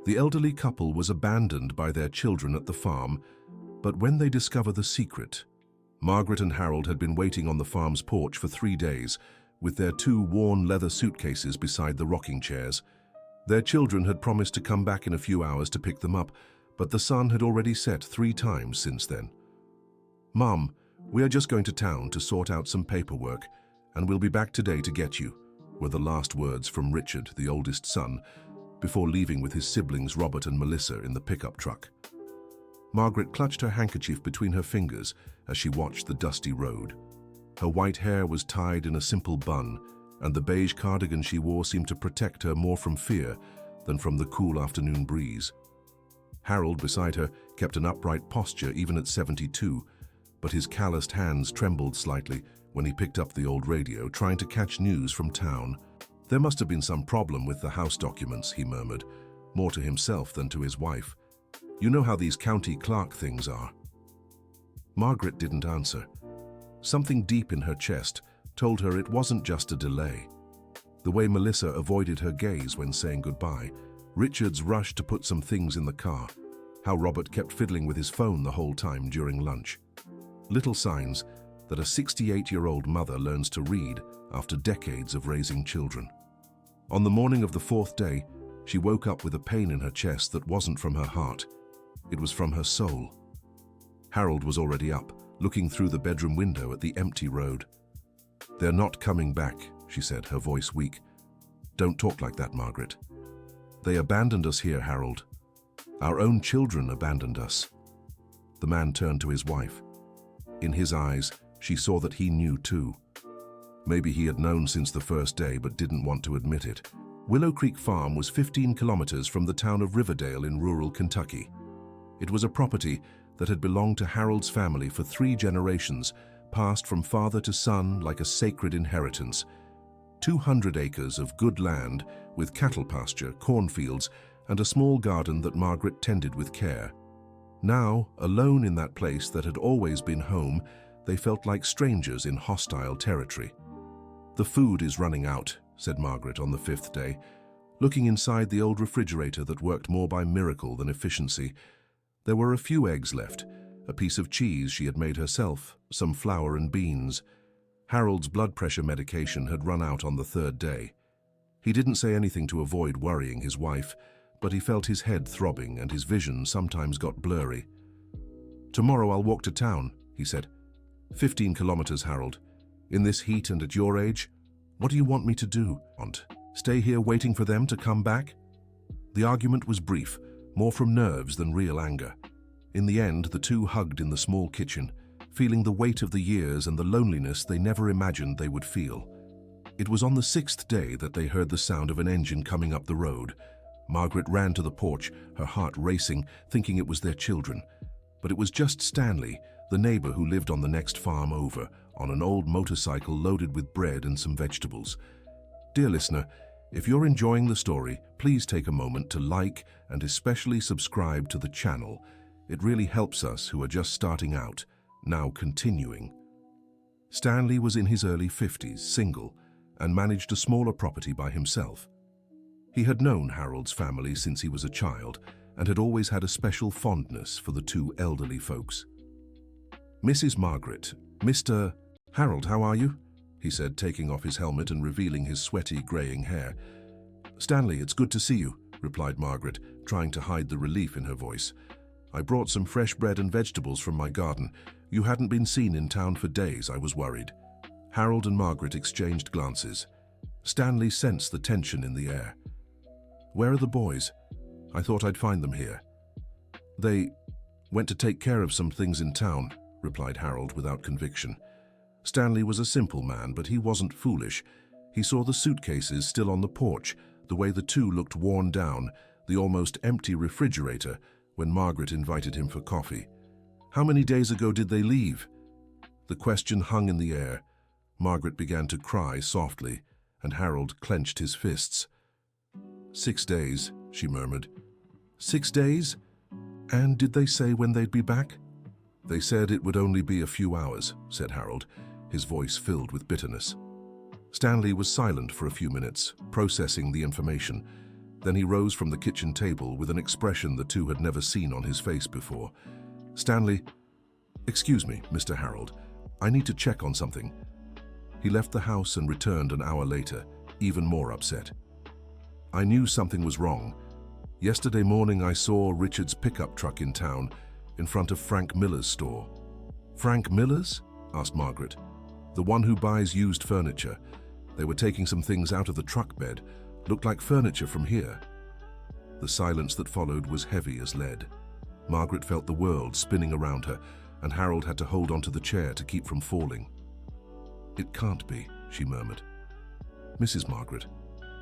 The elderly couple was abandoned by their children at the farm, but when they discover the secret, Margaret and Harold had been waiting on the farm's porch for 3 days, with their 2 worn leather suitcases beside the rocking chairs. Their children had promised to come back in a few hours to pick them up, but the sun had already set 3 times since then. "Mum, we are just going to town to sort out some paperwork, and we'll be back today to get you," were the last words from Richard, the oldest son, before leaving with his siblings Robert and Melissa in the pickup truck. Margaret clutched her handkerchief between her fingers as she watched the dusty road. Her white hair was tied in a simple bun, and the beige cardigan she wore seemed to protect her more from fear than from the cool afternoon breeze. Harold, beside her, kept an upright posture even at 72, but his calloused hands trembled slightly when he picked up the old radio, trying to catch news from town. "There must have been some problem with the house documents," he murmured, more to himself than to his wife. "You know how these county clerk things are." Margaret didn't answer. Something deep in her chest told her it wasn't just a delay. The way Melissa avoided her gaze when saying goodbye, Richard's rush to put some things in the car, how Robert kept fiddling with his phone the whole time during lunch. Little signs that a 68-year-old mother learns to read after decades of raising children. On the morning of the 4th day, she woke up with a pain in her chest that wasn't from her heart. It was from her soul. Harold was already up, looking through the bedroom window at the empty road. "They're not coming back," she said, her voice weak. "Don't talk like that, Margaret. They abandoned us here, Harold. Our own children abandoned us." The man turned to his wife. In his eyes, she saw that he knew too. Maybe he had known since the first day but didn't want to admit it. Willow Creek Farm was 15 kilometers from the town of Riverdale in rural Kentucky. It was a property that had belonged to Harold's family for 3 generations, passed from father to son like a sacred inheritance. 200 acres of good land with cattle pasture, cornfields, and a small garden that Margaret tended with care. Now, alone in that place that had always been home, they felt like strangers in hostile territory. "The food is running out," said Margaret on the 5th day, looking inside the old refrigerator that worked more by miracle than efficiency. There were a few eggs left, a piece of cheese she had made herself, some flour and beans. Harold's blood pressure medication had run out on the 3rd day. He didn't say anything to avoid worrying his wife, but he felt his head throbbing and his vision sometimes got blurry. "Tomorrow I'll walk to town," he said. 15 kilometers, Harold. In this heat and at your age, what do you want me to do? Stay here waiting for them to come back?" The argument was brief, more from nerves than real anger. In the end, the two hugged in the small kitchen, feeling the weight of the years and the loneliness they never imagined they would feel. It was on the 6th day that they heard the sound of an engine coming up the road. Margaret ran to the porch, her heart racing, thinking it was their children. But it was just Stanley, the neighbor who lived on the next farm over, on an old motorcycle loaded with bread and some vegetables. Dear listener, if you're enjoying the story, please take a moment to like and especially subscribe to the channel. It really helps us who are just starting out, now continuing. Stanley was in his early 50s, single, and managed a smaller property by himself. He had known Harold's family since he was a child and had always had a special fondness for the two elderly folks. "Mrs. Margaret, Mr. Harold, how are you?" he said, taking off his helmet and revealing his sweaty, graying hair. "Stanley, it's good to see you," replied Margaret, trying to hide the relief in her voice. "I brought some fresh bread and vegetables from my garden. You hadn't been seen in town for days, I was worried." Harold and Margaret exchanged glances. Stanley sensed the tension in the air. "Where are the boys? I thought I'd find them here." "They went to take care of some things in town," replied Harold without conviction. Stanley was a simple man, but he wasn't foolish. He saw the suitcases still on the porch, the way the two looked worn down, the almost empty refrigerator, when Margaret invited him for coffee. "How many days ago did they leave?" The question hung in the air. Margaret began to cry softly, and Harold clenched his fists. 6 days, she murmured. 6 days? And did they say when they'd be back? "They said it would only be a few hours," said Harold, his voice filled with bitterness. Stanley was silent for a few minutes, processing the information. Then he rose from the kitchen table with an expression the two had never seen on his face before. "Stanley, excuse me, Mr. Harold. I need to check on something." He left the house and returned an hour later, even more upset. "I knew something was wrong. Yesterday morning I saw Richard's pickup truck in town, in front of Frank Miller's store." "Frank Miller's?" asked Margaret. "The one who buys used furniture. They were taking some things out of the truck bed. Looked like furniture from here." The silence that followed was heavy as lead. Margaret felt the world spinning around her, and Harold had to hold onto the chair to keep from falling. "It can't be," she murmured. "Mrs. Margaret,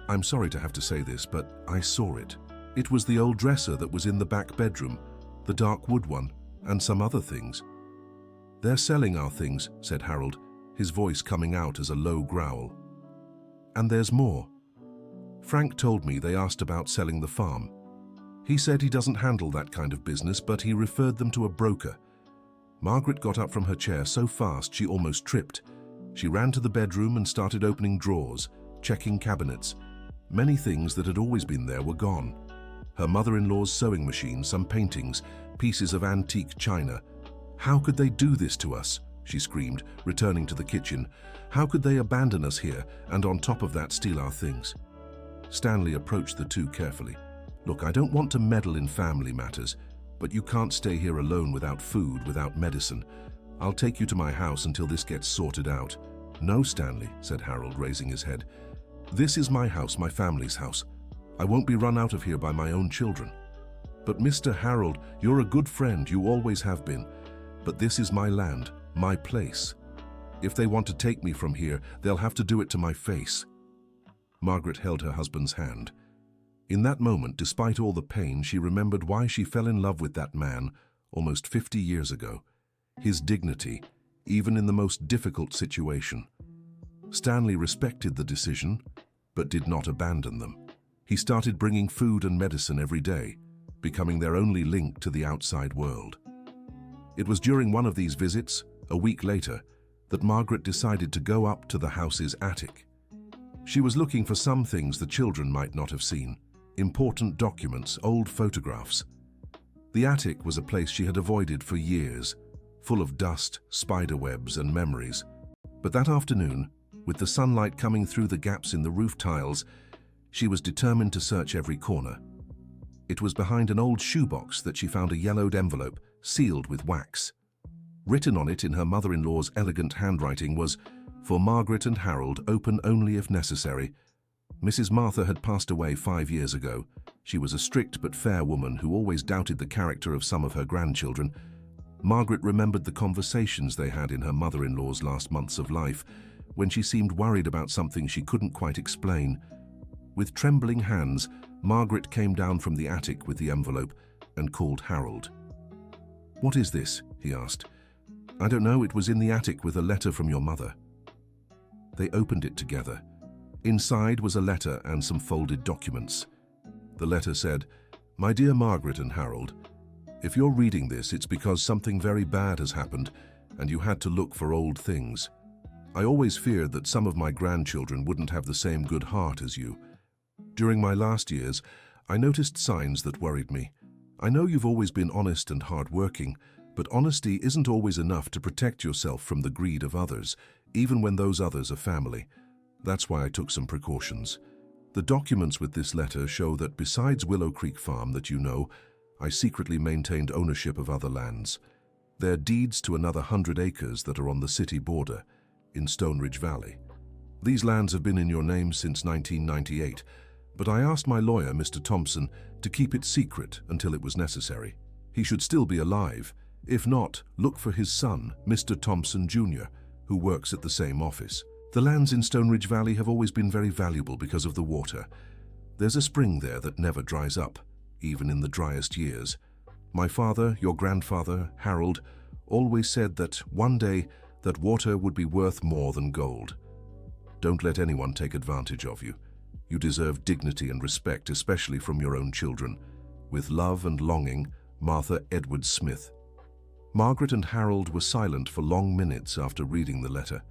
I'm sorry to have to say this, but I saw it. It was the old dresser that was in the back bedroom, the dark wood one, and some other things." "They're selling our things," said Harold, his voice coming out as a low growl. "And there's more. Frank told me they asked about selling the farm. He said he doesn't handle that kind of business, but he referred them to a broker." Margaret got up from her chair so fast she almost tripped. She ran to the bedroom and started opening drawers, checking cabinets. Many things that had always been there were gone. Her mother-in-law's sewing machine, some paintings, pieces of antique china. "How could they do this to us?" she screamed, returning to the kitchen. "How could they abandon us here and on top of that steal our things?" Stanley approached the two carefully. "Look, I don't want to meddle in family matters, but you can't stay here alone without food, without medicine. I'll take you to my house until this gets sorted out." "No, Stanley," said Harold, raising his head. "This is my house, my family's house. I won't be run out of here by my own children." "But Mr. Harold, you're a good friend, you always have been. But this is my land, my place. If they want to take me from here, they'll have to do it to my face." Margaret held her husband's hand. In that moment, despite all the pain, she remembered why she fell in love with that man almost 50 years ago. His dignity, even in the most difficult situation. Stanley respected the decision, but did not abandon them. He started bringing food and medicine every day, becoming their only link to the outside world. It was during one of these visits, a week later, that Margaret decided to go up to the house's attic. She was looking for some things the children might not have seen, important documents, old photographs. The attic was a place she had avoided for years, full of dust, spiderwebs, and memories. But that afternoon, with the sunlight coming through the gaps in the roof tiles, she was determined to search every corner. It was behind an old shoebox that she found a yellowed envelope, sealed with wax. Written on it in her mother-in-law's elegant handwriting was, "For Margaret and Harold, open only if necessary." Mrs. Martha had passed away 5 years ago. She was a strict but fair woman who always doubted the character of some of her grandchildren. Margaret remembered the conversations they had in her mother-in-law's last months of life, when she seemed worried about something she couldn't quite explain. With trembling hands, Margaret came down from the attic with the envelope and called Harold. "What is this?" he asked. "I don't know, it was in the attic with a letter from your mother." They opened it together. Inside was a letter and some folded documents. The letter said, "My dear Margaret and Harold, if you're reading this, it's because something very bad has happened and you had to look for old things. I always feared that some of my grandchildren wouldn't have the same good heart as you. During my last years, I noticed signs that worried me. I know you've always been honest and hard-working, but honesty isn't always enough to protect yourself from the greed of others, even when those others are family. That's why I took some precautions. The documents with this letter show that besides Willow Creek Farm that you know, I secretly maintained ownership of other lands. They're deeds to another 100 acres that are on the city border, in Stone Ridge Valley. These lands have been in your name since 1998, but I asked my lawyer, Mr. Thompson, to keep it secret until it was necessary. He should still be alive. If not, look for his son, Mr. Thompson Jr., who works at the same office. The lands in Stone Ridge Valley have always been very valuable because of the water. There's a spring there that never dries up, even in the driest years. My father, your grandfather, Harold, always said that one day that water would be worth more than gold. Don't let anyone take advantage of you. You deserve dignity and respect, especially from your own children. With love and longing, Martha Edwards Smith." Margaret and Harold were silent for long minutes after reading the letter.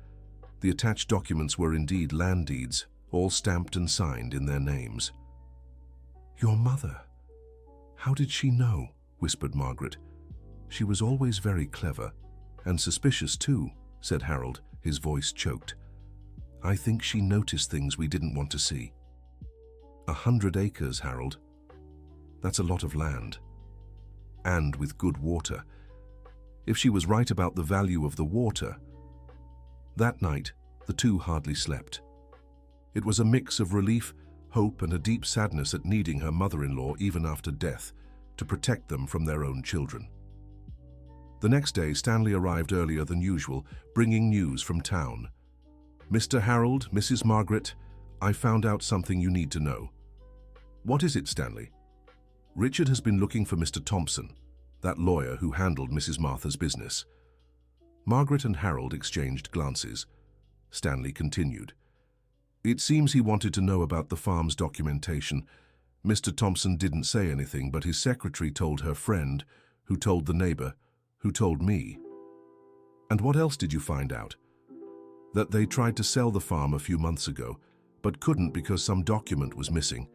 The attached documents were indeed land deeds, all stamped and signed in their names. Your mother. How did she know? Whispered Margaret. She was always very clever, and suspicious too, said Harold, his voice choked. I think she noticed things we didn't want to see. 100 acres, Harold. That's a lot of land. And with good water. If she was right about the value of the water. That night, the two hardly slept. It was a mix of relief, hope, and a deep sadness at needing her mother-in-law even after death to protect them from their own children. The next day, Stanley arrived earlier than usual, bringing news from town. Mr. Harold, Mrs. Margaret, I found out something you need to know. What is it, Stanley? Richard has been looking for Mr. Thompson, that lawyer who handled Mrs. Martha's business. Margaret and Harold exchanged glances. Stanley continued. It seems he wanted to know about the farm's documentation. Mr. Thompson didn't say anything, but his secretary told her friend, who told the neighbor, who told me. And what else did you find out? That they tried to sell the farm a few months ago, but couldn't because some document was missing.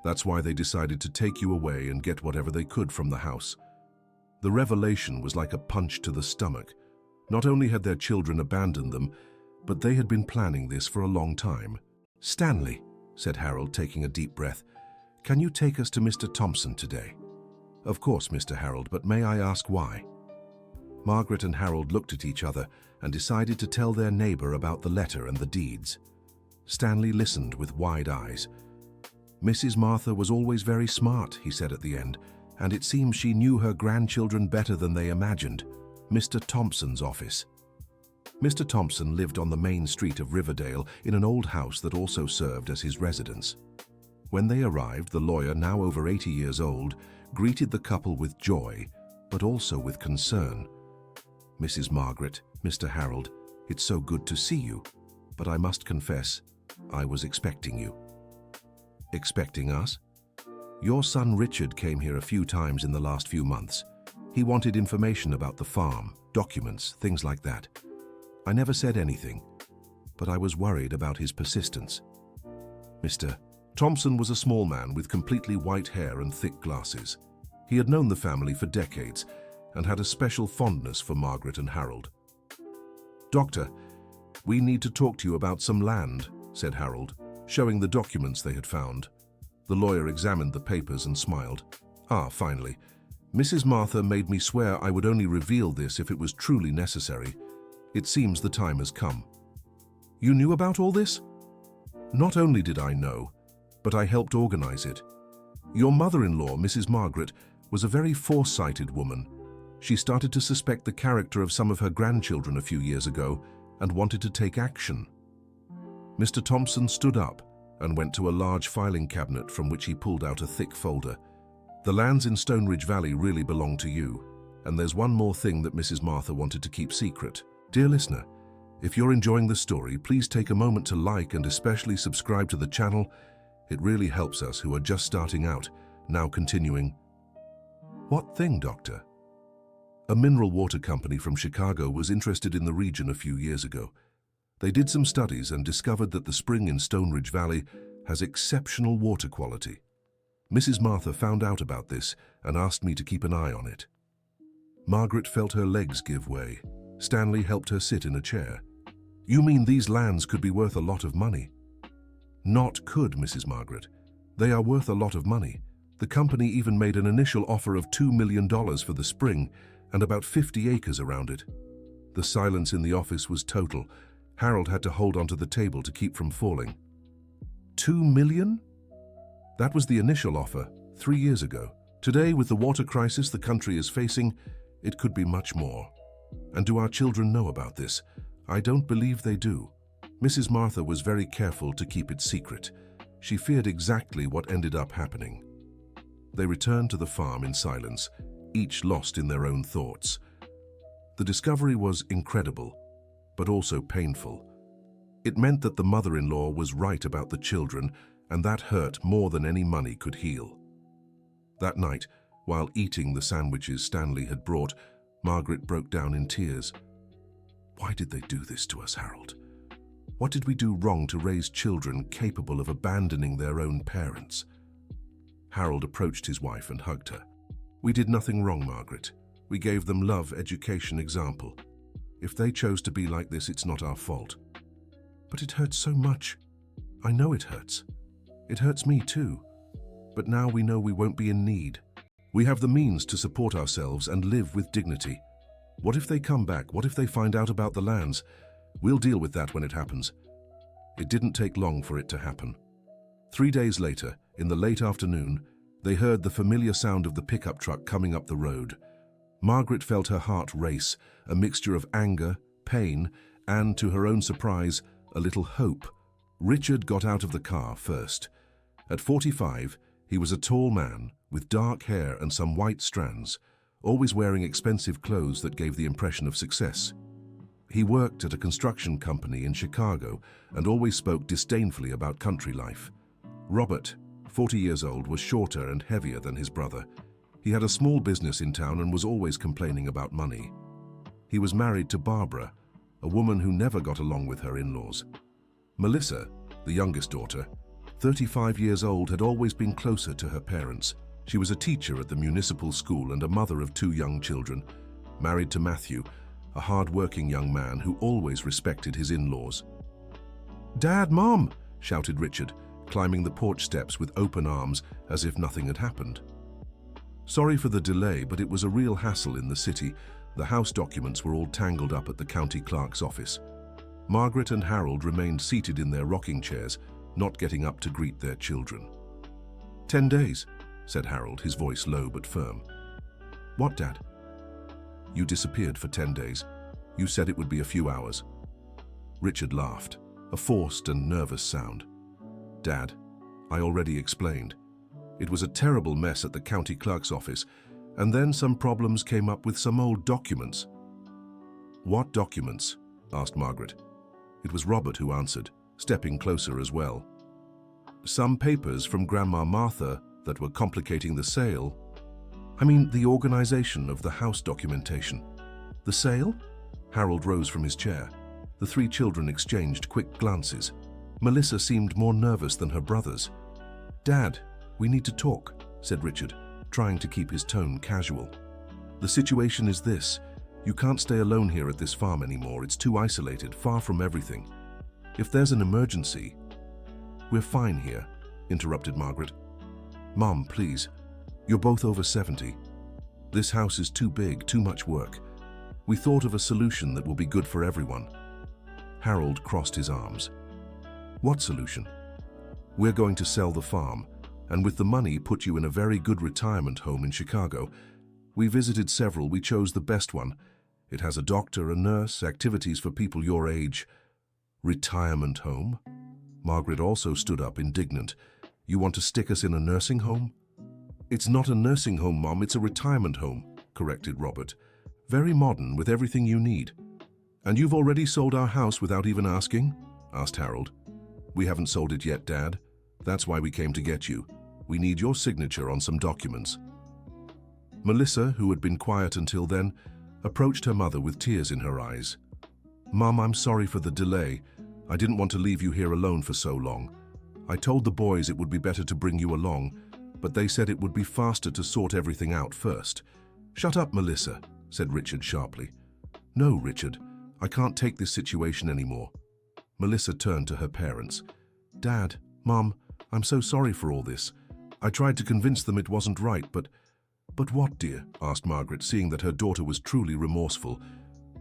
That's why they decided to take you away and get whatever they could from the house. The revelation was like a punch to the stomach. Not only had their children abandoned them, but they had been planning this for a long time. Stanley, said Harold, taking a deep breath, can you take us to Mr. Thompson today? Of course, Mr. Harold, but may I ask why? Margaret and Harold looked at each other and decided to tell their neighbor about the letter and the deeds. Stanley listened with wide eyes. Mrs. Martha was always very smart, he said at the end, and it seems she knew her grandchildren better than they imagined. Mr. Thompson's office. Mr. Thompson lived on the main street of Riverdale in an old house that also served as his residence. When they arrived, the lawyer, now over 80 years old, greeted the couple with joy, but also with concern. Mrs. Margaret, Mr. Harold, it's so good to see you, but I must confess, I was expecting you. Expecting us? Your son Richard came here a few times in the last few months. He wanted information about the farm, documents, things like that. I never said anything, but I was worried about his persistence. Mr. Thompson was a small man with completely white hair and thick glasses. He had known the family for decades and had a special fondness for Margaret and Harold. Doctor, we need to talk to you about some land, said Harold, showing the documents they had found. The lawyer examined the papers and smiled. Finally. Mrs. Martha made me swear I would only reveal this if it was truly necessary. It seems the time has come. You knew about all this? Not only did I know, but I helped organize it. Your mother-in-law, Mrs. Margaret, was a very foresighted woman. She started to suspect the character of some of her grandchildren a few years ago and wanted to take action. Mr. Thompson stood up and went to a large filing cabinet from which he pulled out a thick folder. The lands in Stonebridge Valley really belong to you, and there's one more thing that Mrs. Martha wanted to keep secret. Dear listener, if you're enjoying the story, please take a moment to like and especially subscribe to the channel. It really helps us who are just starting out. Now continuing. What thing, Doctor? A mineral water company from Chicago was interested in the region a few years ago. They did some studies and discovered that the spring in Stonebridge Valley has exceptional water quality. Mrs. Martha found out about this and asked me to keep an eye on it. Margaret felt her legs give way. Stanley helped her sit in a chair. You mean these lands could be worth a lot of money? Not could, Mrs. Margaret. They are worth a lot of money. The company even made an initial offer of $2 million for the spring and about 50 acres around it. The silence in the office was total. Harold had to hold onto the table to keep from falling. $2 million? That was the initial offer, 3 years ago. Today, with the water crisis the country is facing, it could be much more. And do our children know about this? I don't believe they do. Mrs. Martha was very careful to keep it secret. She feared exactly what ended up happening. They returned to the farm in silence, each lost in their own thoughts. The discovery was incredible, but also painful. It meant that the mother-in-law was right about the children, and that hurt more than any money could heal. That night, while eating the sandwiches Stanley had brought, Margaret broke down in tears. Why did they do this to us, Harold? What did we do wrong to raise children capable of abandoning their own parents? Harold approached his wife and hugged her. "We did nothing wrong, Margaret. We gave them love, education, example. If they chose to be like this, it's not our fault." "But it hurts so much." "I know it hurts. It hurts me too. But now we know we won't be in need. We have the means to support ourselves and live with dignity. What if they come back? What if they find out about the lands? We'll deal with that when it happens." It didn't take long for it to happen. 3 days later, in the late afternoon, they heard the familiar sound of the pickup truck coming up the road. Margaret felt her heart race, a mixture of anger, pain, and, to her own surprise, a little hope. Richard got out of the car first. At 45, he was a tall man with dark hair and some white strands, always wearing expensive clothes that gave the impression of success. He worked at a construction company in Chicago and always spoke disdainfully about country life. Robert, 40 years old, was shorter and heavier than his brother. He had a small business in town and was always complaining about money. He was married to Barbara, a woman who never got along with her in-laws. Melissa, the youngest daughter, 35 years old, had always been closer to her parents. She was a teacher at the municipal school and a mother of 2 young children, married to Matthew, a hard-working young man who always respected his in-laws. "Dad, Mom!" shouted Richard, climbing the porch steps with open arms as if nothing had happened. Sorry for the delay, but it was a real hassle in the city. The house documents were all tangled up at the county clerk's office. Margaret and Harold remained seated in their rocking chairs, not getting up to greet their children. 10 days, said Harold, his voice low but firm. "What, Dad?" "You disappeared for 10 days. You said it would be a few hours." Richard laughed, a forced and nervous sound. "Dad, I already explained. It was a terrible mess at the county clerk's office, and then some problems came up with some old documents." "What documents?" asked Margaret. It was Robert who answered, stepping closer as well. "Some papers from Grandma Martha that were complicating the sale. I mean, the organization of the house documentation." "The sale?" Harold rose from his chair. The 3 children exchanged quick glances. Melissa seemed more nervous than her brothers. "Dad, we need to talk," said Richard, trying to keep his tone casual. "The situation is this. You can't stay alone here at this farm anymore. It's too isolated, far from everything. If there's an emergency—" "We're fine here," interrupted Margaret. "Mom, please. You're both over 70. This house is too big, too much work. We thought of a solution that will be good for everyone." Harold crossed his arms. "What solution?" "We're going to sell the farm, and with the money put you in a very good retirement home in Chicago. We visited several. We chose the best one. It has a doctor, a nurse, activities for people your age." "Retirement home?" Margaret also stood up, indignant. "You want to stick us in a nursing home?" "It's not a nursing home, Mom. It's a retirement home," corrected Robert. "Very modern, with everything you need." "And you've already sold our house without even asking?" asked Harold. "We haven't sold it yet, Dad. That's why we came to get you. We need your signature on some documents." Melissa, who had been quiet until then, approached her mother with tears in her eyes. "Mom, I'm sorry for the delay. I didn't want to leave you here alone for so long. I told the boys it would be better to bring you along, but they said it would be faster to sort everything out first." "Shut up, Melissa," said Richard sharply. "No, Richard, I can't take this situation anymore." Melissa turned to her parents. "Dad, Mom, I'm so sorry for all this. I tried to convince them it wasn't right, but..." "But what, dear?" asked Margaret, seeing that her daughter was truly remorseful.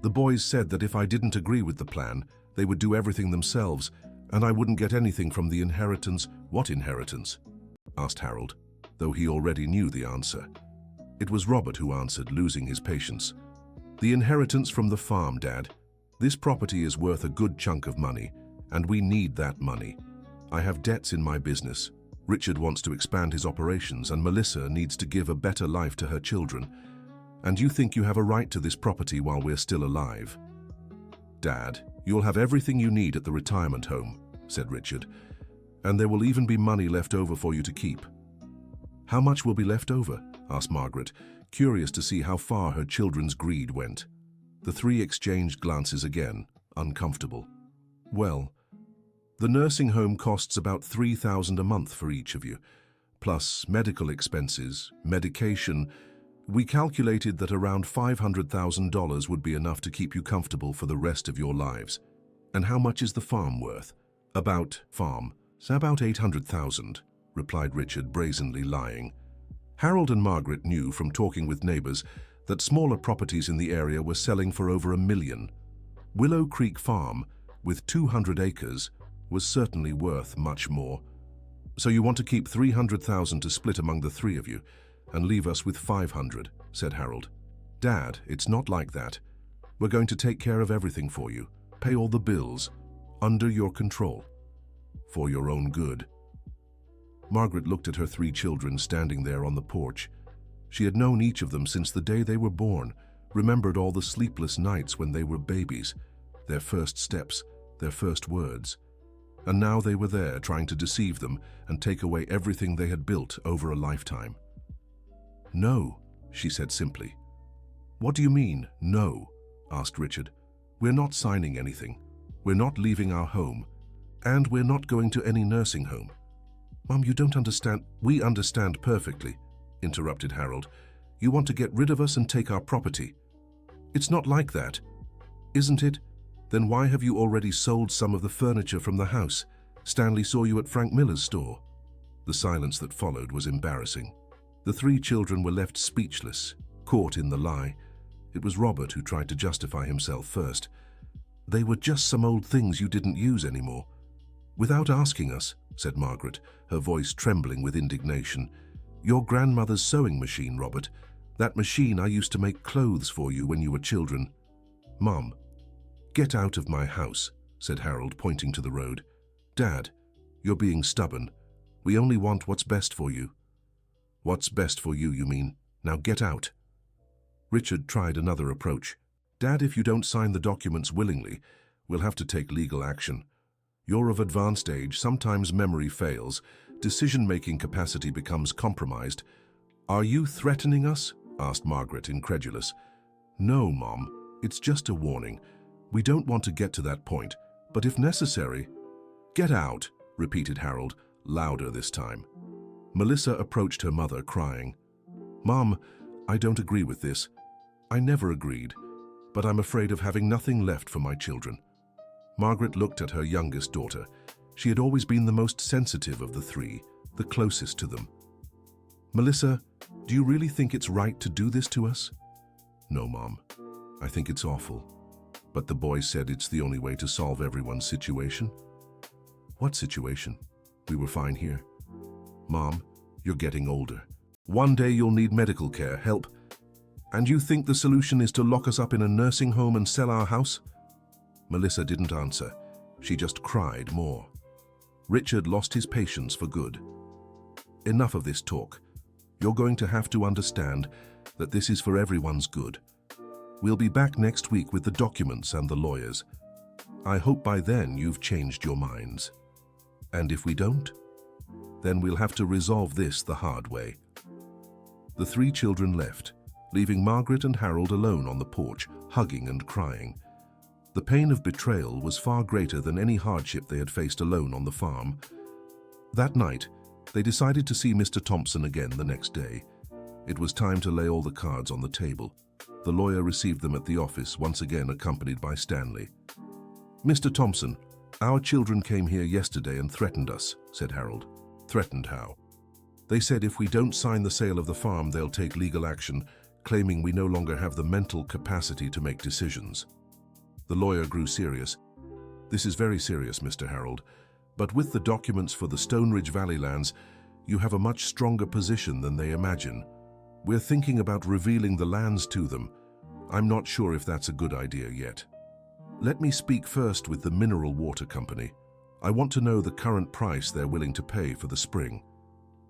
"The boys said that if I didn't agree with the plan, they would do everything themselves, and I wouldn't get anything from the inheritance." "What inheritance?" asked Harold, though he already knew the answer. It was Robert who answered, losing his patience. "The inheritance from the farm, Dad. This property is worth a good chunk of money, and we need that money. I have debts in my business. Richard wants to expand his operations, and Melissa needs to give a better life to her children. And you think you have a right to this property while we're still alive?" "Dad, you'll have everything you need at the retirement home," said Richard. "And there will even be money left over for you to keep." "How much will be left over?" asked Margaret, curious to see how far her children's greed went. The 3 exchanged glances again, uncomfortable. "Well, the nursing home costs about $3,000 a month for each of you, plus medical expenses, medication. We calculated that around $500,000 would be enough to keep you comfortable for the rest of your lives. And how much is the farm worth? About 800,000, replied Richard, brazenly lying. Harold and Margaret knew from talking with neighbors that smaller properties in the area were selling for over $1 million. Willow Creek Farm, with 200 acres, was certainly worth much more. So you want to keep 300,000 to split among the three of you and leave us with 500, said Harold. Dad, it's not like that. We're going to take care of everything for you, pay all the bills, under your control, for your own good. Margaret looked at her three children standing there on the porch. She had known each of them since the day they were born, remembered all the sleepless nights when they were babies, their first steps, their first words. And now they were there trying to deceive them and take away everything they had built over a lifetime. No, she said simply. What do you mean, no? Asked Richard. We're not signing anything. We're not leaving our home. And we're not going to any nursing home. Mum, you don't understand. We understand perfectly, interrupted Harold. You want to get rid of us and take our property. It's not like that, isn't it? Then why have you already sold some of the furniture from the house? Stanley saw you at Frank Miller's store. The silence that followed was embarrassing. The three children were left speechless, caught in the lie. It was Robert who tried to justify himself first. They were just some old things you didn't use anymore. Without asking us, said Margaret, her voice trembling with indignation. Your grandmother's sewing machine, Robert. That machine I used to make clothes for you when you were children. Mum. Get out of my house, said Harold, pointing to the road. Dad, you're being stubborn. We only want what's best for you. What's best for you, you mean? Now get out. Richard tried another approach. Dad, if you don't sign the documents willingly, we'll have to take legal action. You're of advanced age, sometimes memory fails, decision-making capacity becomes compromised. Are you threatening us? Asked Margaret, incredulous. No, Mom, it's just a warning. We don't want to get to that point, but if necessary... Get out, repeated Harold, louder this time. Melissa approached her mother, crying. Mom, I don't agree with this. I never agreed, but I'm afraid of having nothing left for my children. Margaret looked at her youngest daughter. She had always been the most sensitive of the three, the closest to them. Melissa, do you really think it's right to do this to us? No, Mom. I think it's awful. But the boys said it's the only way to solve everyone's situation. What situation? We were fine here. Mom, you're getting older. One day you'll need medical care, help. And you think the solution is to lock us up in a nursing home and sell our house? Melissa didn't answer. She just cried more. Richard lost his patience for good. Enough of this talk. You're going to have to understand that this is for everyone's good. We'll be back next week with the documents and the lawyers. I hope by then you've changed your minds. And if we don't, then we'll have to resolve this the hard way. The three children left, leaving Margaret and Harold alone on the porch, hugging and crying. The pain of betrayal was far greater than any hardship they had faced alone on the farm. That night, they decided to see Mr. Thompson again the next day. It was time to lay all the cards on the table. The lawyer received them at the office, once again accompanied by Stanley. Mr. Thompson, our children came here yesterday and threatened us, said Harold. Threatened how? They said if we don't sign the sale of the farm, they'll take legal action, claiming we no longer have the mental capacity to make decisions. The lawyer grew serious. This is very serious, Mr. Harold, but with the documents for the Stone Ridge Valley lands, you have a much stronger position than they imagine. We're thinking about revealing the lands to them. I'm not sure if that's a good idea yet. Let me speak first with the Mineral Water Company. I want to know the current price they're willing to pay for the spring.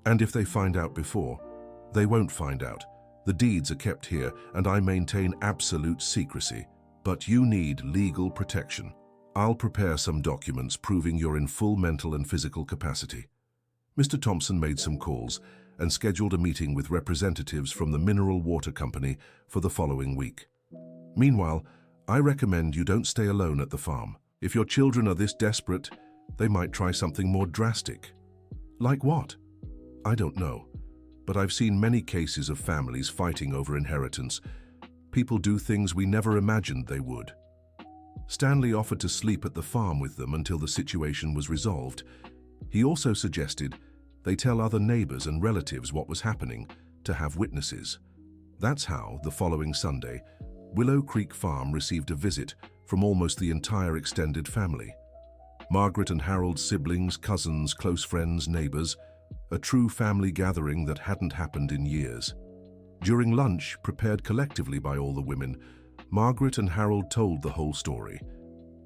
And if they find out before, they won't find out. The deeds are kept here, and I maintain absolute secrecy. But you need legal protection. I'll prepare some documents proving you're in full mental and physical capacity. Mr. Thompson made some calls and scheduled a meeting with representatives from the Mineral Water Company for the following week. Meanwhile, I recommend you don't stay alone at the farm. If your children are this desperate, they might try something more drastic. Like what? I don't know, but I've seen many cases of families fighting over inheritance. People do things we never imagined they would. Stanley offered to sleep at the farm with them until the situation was resolved. He also suggested they tell other neighbors and relatives what was happening to have witnesses. That's how, the following Sunday, Willow Creek Farm received a visit from almost the entire extended family. Margaret and Harold's siblings, cousins, close friends, neighbors, a true family gathering that hadn't happened in years. During lunch, prepared collectively by all the women, Margaret and Harold told the whole story.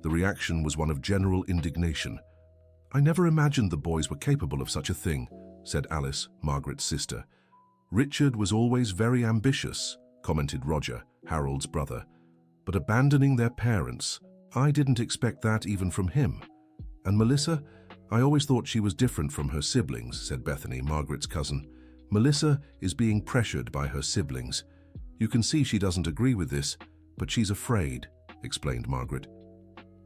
The reaction was one of general indignation. "I never imagined the boys were capable of such a thing," said Alice, Margaret's sister. "Richard was always very ambitious," commented Roger, Harold's brother. "But abandoning their parents, I didn't expect that even from him. And Melissa, I always thought she was different from her siblings," said Bethany, Margaret's cousin. "Melissa is being pressured by her siblings. You can see she doesn't agree with this, but she's afraid," explained Margaret.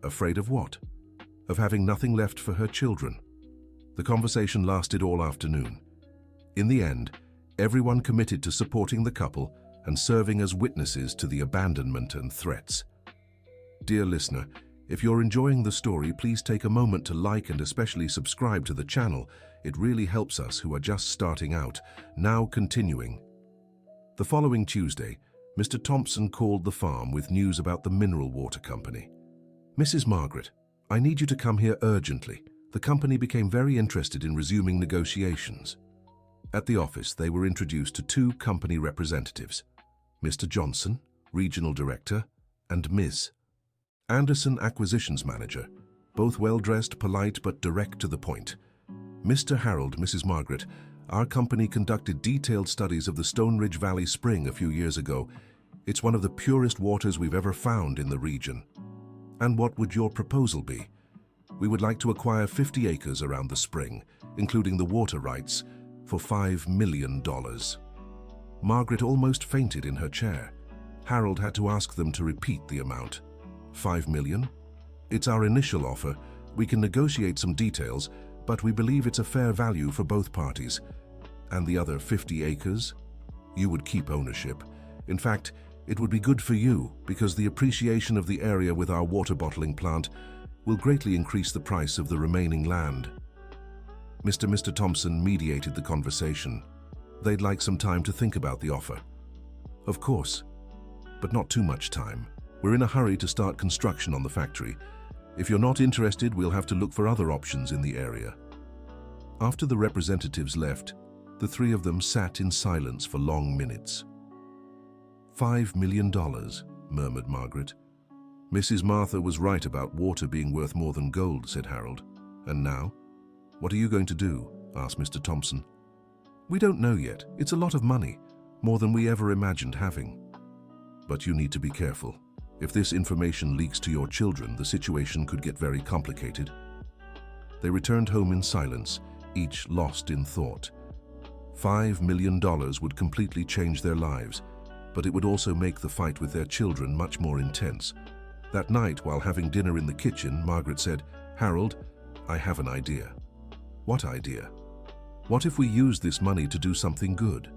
"Afraid of what?" "Of having nothing left for her children." The conversation lasted all afternoon. In the end, everyone committed to supporting the couple and serving as witnesses to the abandonment and threats. Dear listener, if you're enjoying the story, please take a moment to like and especially subscribe to the channel. It really helps us who are just starting out. Now continuing. The following Tuesday, Mr. Thompson called the farm with news about the mineral water company. "Mrs. Margaret, I need you to come here urgently. The company became very interested in resuming negotiations." At the office, they were introduced to two company representatives, Mr. Johnson, Regional Director, and Ms. Anderson, Acquisitions Manager, both well-dressed, polite, but direct to the point. "Mr. Harold, Mrs. Margaret, our company conducted detailed studies of the Stone Ridge Valley Spring a few years ago. It's one of the purest waters we've ever found in the region. And what would your proposal be? We would like to acquire 50 acres around the spring, including the water rights, for $5 million. Margaret almost fainted in her chair. Harold had to ask them to repeat the amount. $5 million? "It's our initial offer. We can negotiate some details, but we believe it's a fair value for both parties." "And the other 50 acres? "You would keep ownership. In fact, it would be good for you because the appreciation of the area with our water bottling plant will greatly increase the price of the remaining land." Mr. Thompson mediated the conversation. They'd like some time to think about the offer. "Of course, but not too much time. We're in a hurry to start construction on the factory. If you're not interested, we'll have to look for other options in the area." After the representatives left, the three of them sat in silence for long minutes. $5 million, murmured Margaret. "Mrs. Martha was right about water being worth more than gold," said Harold. "And now? What are you going to do?" asked Mr. Thompson. "We don't know yet. It's a lot of money, more than we ever imagined having. But you need to be careful. If this information leaks to your children, the situation could get very complicated." They returned home in silence, each lost in thought. $5 million would completely change their lives, but it would also make the fight with their children much more intense. That night, while having dinner in the kitchen, Margaret said, "Harold, I have an idea." "What idea?" "What if we use this money to do something good?"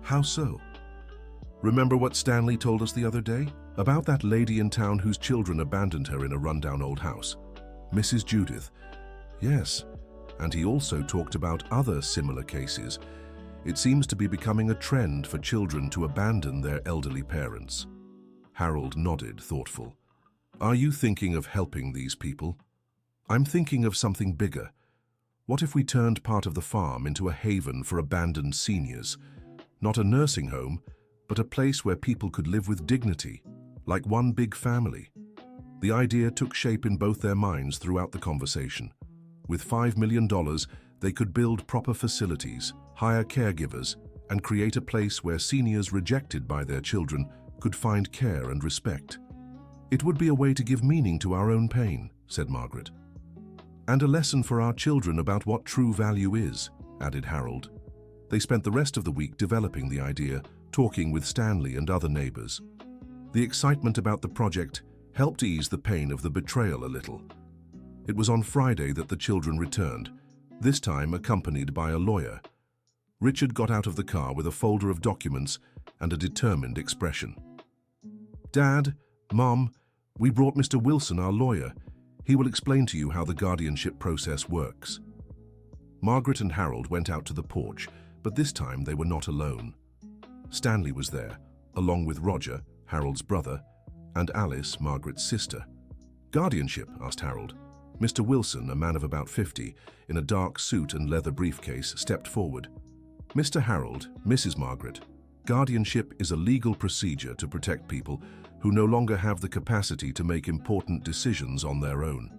"How so?" "Remember what Stanley told us the other day? About that lady in town whose children abandoned her in a rundown old house? Mrs. Judith." "Yes, and he also talked about other similar cases. It seems to be becoming a trend for children to abandon their elderly parents." Harold nodded, thoughtful. "Are you thinking of helping these people?" "I'm thinking of something bigger. What if we turned part of the farm into a haven for abandoned seniors? Not a nursing home, but a place where people could live with dignity, like one big family." The idea took shape in both their minds throughout the conversation. With $5 million, they could build proper facilities, hire caregivers, and create a place where seniors rejected by their children could find care and respect. "It would be a way to give meaning to our own pain," said Margaret. "And a lesson for our children about what true value is," added Harold. They spent the rest of the week developing the idea, talking with Stanley and other neighbors. The excitement about the project helped ease the pain of the betrayal a little. It was on Friday that the children returned, this time accompanied by a lawyer. Richard got out of the car with a folder of documents and a determined expression. "Dad, Mom, we brought Mr. Wilson, our lawyer. He will explain to you how the guardianship process works." Margaret and Harold went out to the porch, but this time they were not alone. Stanley was there, along with Roger, Harold's brother, and Alice, Margaret's sister. "Guardianship?" asked Harold. Mr. Wilson, a man of about 50, in a dark suit and leather briefcase, stepped forward. "Mr. Harold, Mrs. Margaret, guardianship is a legal procedure to protect people who no longer have the capacity to make important decisions on their own."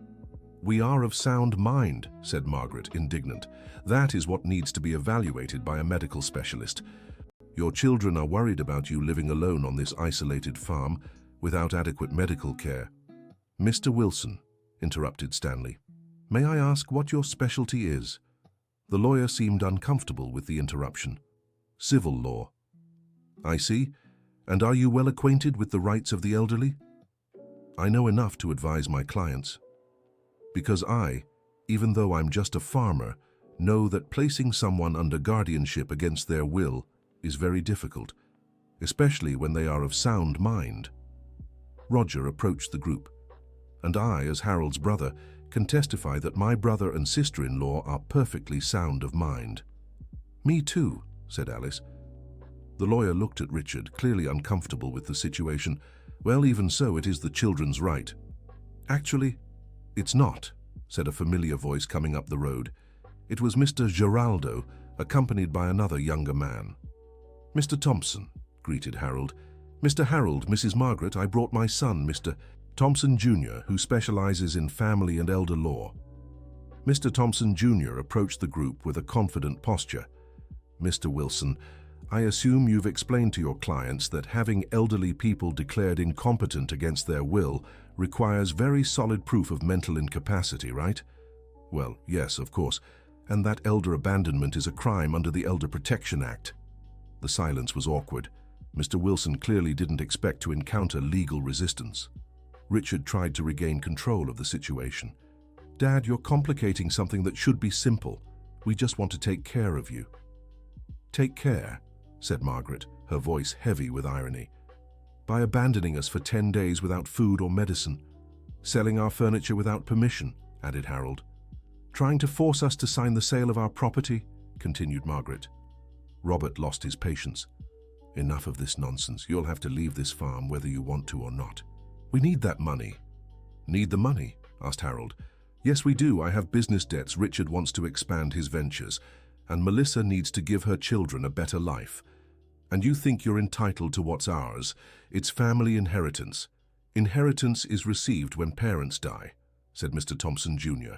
"We are of sound mind," said Margaret, indignant. "That is what needs to be evaluated by a medical specialist. Your children are worried about you living alone on this isolated farm without adequate medical care." "Mr. Wilson," interrupted Stanley, "may I ask what your specialty is?" The lawyer seemed uncomfortable with the interruption. "Civil law." "I see. And are you well acquainted with the rights of the elderly?" "I know enough to advise my clients. Because I, even though I'm just a farmer, know that placing someone under guardianship against their will is very difficult, especially when they are of sound mind." Roger approached the group, "And I, as Harold's brother, can testify that my brother and sister-in-law are perfectly sound of mind." "Me too," said Alice. The lawyer looked at Richard, clearly uncomfortable with the situation. "Well, even so, it is the children's right." "Actually, it's not," said a familiar voice coming up the road. It was Mr. Geraldo, accompanied by another younger man. "Mr. Thompson," greeted Harold. "Mr. Harold, Mrs. Margaret, I brought my son, Mr. Thompson Jr., who specializes in family and elder law." Mr. Thompson Jr. approached the group with a confident posture. "Mr. Wilson, I assume you've explained to your clients that having elderly people declared incompetent against their will requires very solid proof of mental incapacity, right?" "Well, yes, of course. And that elder abandonment is a crime under the Elder Protection Act." The silence was awkward. Mr. Wilson clearly didn't expect to encounter legal resistance. Richard tried to regain control of the situation. "Dad, you're complicating something that should be simple. We just want to take care of you." "Take care?" said Margaret, her voice heavy with irony. "By abandoning us for 10 days without food or medicine. Selling our furniture without permission," added Harold. "Trying to force us to sign the sale of our property," continued Margaret. Robert lost his patience. "Enough of this nonsense. You'll have to leave this farm whether you want to or not. We need that money." "Need the money?" asked Harold. "Yes, we do. I have business debts. Richard wants to expand his ventures, and Melissa needs to give her children a better life. And you think you're entitled to what's ours. It's family inheritance. Inheritance is received when parents die," said Mr. Thompson Jr.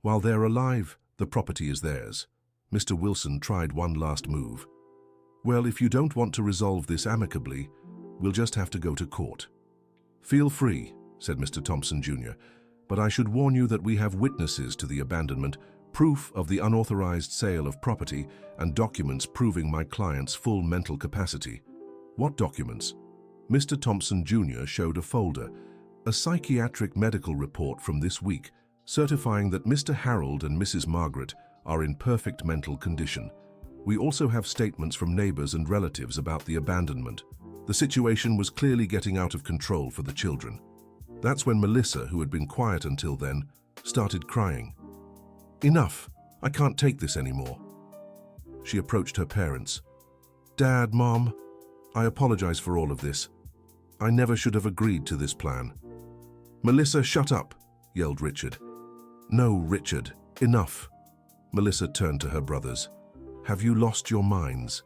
"While they're alive, the property is theirs." Mr. Wilson tried one last move. "Well, if you don't want to resolve this amicably, we'll just have to go to court." "Feel free," said Mr. Thompson Jr., "but I should warn you that we have witnesses to the abandonment, proof of the unauthorized sale of property, and documents proving my client's full mental capacity." "What documents?" Mr. Thompson Jr. showed a folder, a psychiatric medical report from this week, certifying that Mr. Harold and Mrs. Margaret are in perfect mental condition. We also have statements from neighbors and relatives about the abandonment. The situation was clearly getting out of control for the children. That's when Melissa, who had been quiet until then, started crying. "Enough! I can't take this anymore." She approached her parents. "Dad, Mom, I apologize for all of this. I never should have agreed to this plan." "Melissa, shut up!" yelled Richard. "No, Richard, enough." Melissa turned to her brothers. "Have you lost your minds?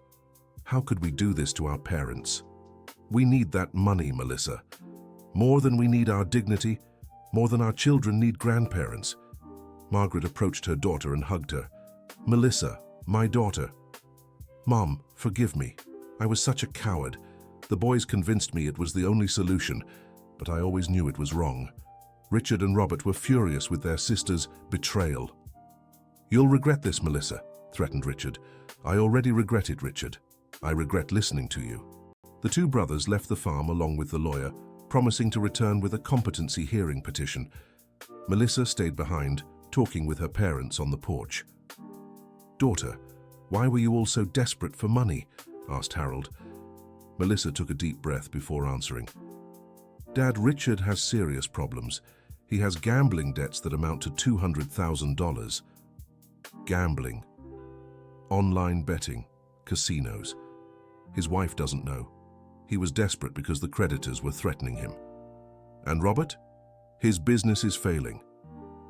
How could we do this to our parents? We need that money, Melissa. More than we need our dignity, more than our children need grandparents." Margaret approached her daughter and hugged her. "Melissa, my daughter." "Mom, forgive me. I was such a coward. The boys convinced me it was the only solution, but I always knew it was wrong." Richard and Robert were furious with their sister's betrayal. "You'll regret this, Melissa," threatened Richard. "I already regret it, Richard. I regret listening to you." The two brothers left the farm along with the lawyer, promising to return with a competency hearing petition. Melissa stayed behind, talking with her parents on the porch. "Daughter, Why were you all so desperate for money? Asked Harold. Melissa took a deep breath before answering. Dad, Richard has serious problems. He has gambling debts that amount to $200,000. Gambling. Online betting. Casinos. His wife doesn't know. He was desperate because the creditors were threatening him. And Robert? His business is failing.